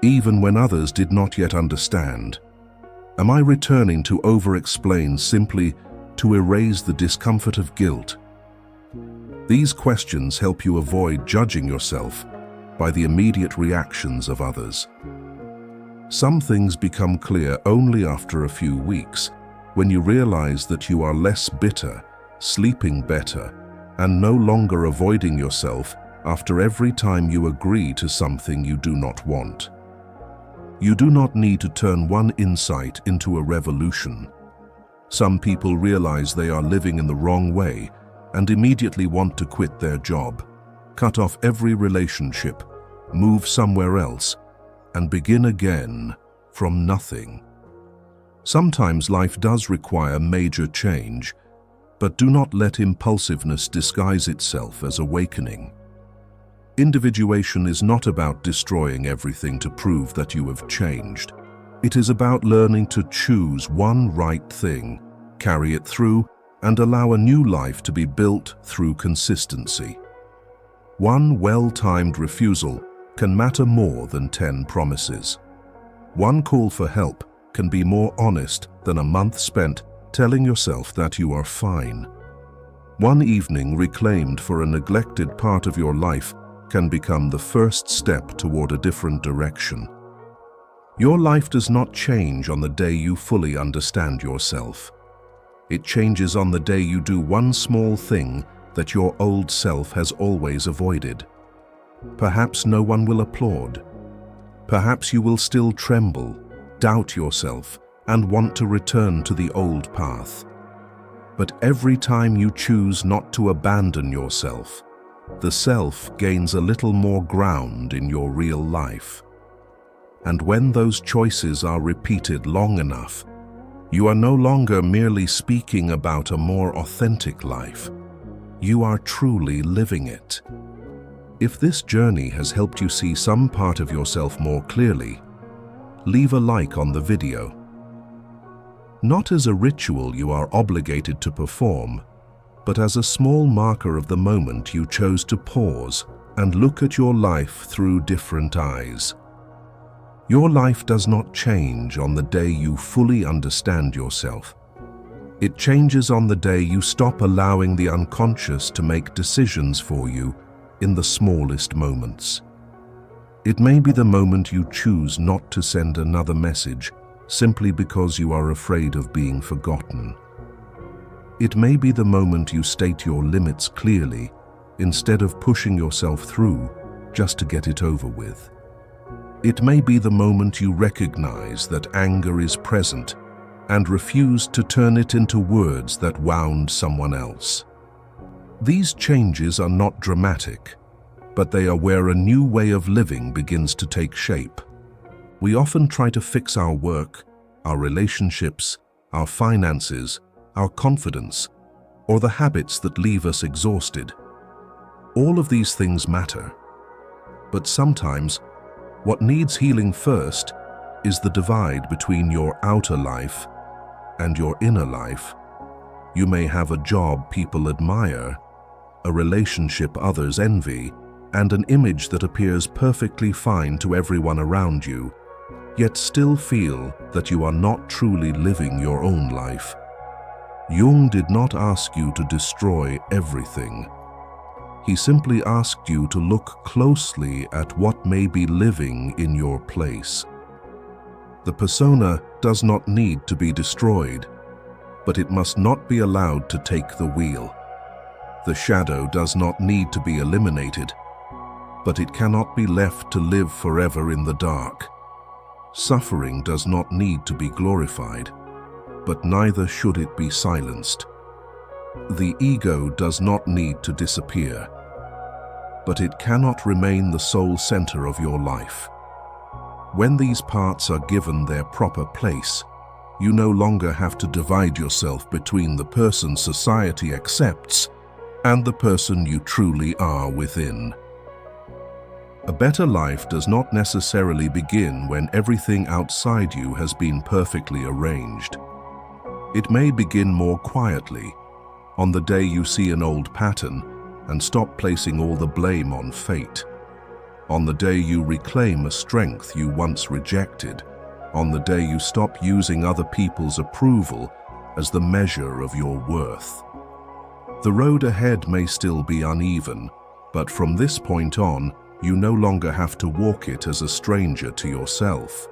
even when others did not yet understand? Am I returning to over-explain simply to erase the discomfort of guilt? These questions help you avoid judging yourself by the immediate reactions of others. Some things become clear only after a few weeks, when you realize that you are less bitter, sleeping better, and no longer avoiding yourself after every time you agree to something you do not want. You do not need to turn one insight into a revolution. Some people realize they are living in the wrong way and immediately want to quit their job, cut off every relationship, move somewhere else, and begin again from nothing. Sometimes life does require major change, but do not let impulsiveness disguise itself as awakening. Individuation is not about destroying everything to prove that you have changed. It is about learning to choose one right thing, carry it through, and allow a new life to be built through consistency. One well-timed refusal can matter more than 10 promises. One call for help can be more honest than a month spent telling yourself that you are fine. One evening reclaimed for a neglected part of your life can become the first step toward a different direction. Your life does not change on the day you fully understand yourself. It changes on the day you do one small thing that your old self has always avoided. Perhaps no one will applaud. Perhaps you will still tremble, doubt yourself, and want to return to the old path. But every time you choose not to abandon yourself, the self gains a little more ground in your real life. And when those choices are repeated long enough, you are no longer merely speaking about a more authentic life. You are truly living it. If this journey has helped you see some part of yourself more clearly, leave a like on the video. Not as a ritual you are obligated to perform, but as a small marker of the moment you chose to pause and look at your life through different eyes. Your life does not change on the day you fully understand yourself. It changes on the day you stop allowing the unconscious to make decisions for you in the smallest moments. It may be the moment you choose not to send another message simply because you are afraid of being forgotten. It may be the moment you state your limits clearly instead of pushing yourself through just to get it over with. It may be the moment you recognize that anger is present and refuse to turn it into words that wound someone else. These changes are not dramatic, but they are where a new way of living begins to take shape. We often try to fix our work, our relationships, our finances, our confidence, or the habits that leave us exhausted. All of these things matter, but sometimes what needs healing first is the divide between your outer life and your inner life. You may have a job people admire, a relationship others envy, and an image that appears perfectly fine to everyone around you, yet still feel that you are not truly living your own life. Jung did not ask you to destroy everything. He simply asked you to look closely at what may be living in your place. The persona does not need to be destroyed, but it must not be allowed to take the wheel. The shadow does not need to be eliminated, but it cannot be left to live forever in the dark. Suffering does not need to be glorified, but neither should it be silenced. The ego does not need to disappear, but it cannot remain the sole center of your life. When these parts are given their proper place, you no longer have to divide yourself between the person society accepts and the person you truly are within. A better life does not necessarily begin when everything outside you has been perfectly arranged. It may begin more quietly, on the day you see an old pattern and stop placing all the blame on fate. On the day you reclaim a strength you once rejected, on the day you stop using other people's approval as the measure of your worth. The road ahead may still be uneven, but from this point on, you no longer have to walk it as a stranger to yourself.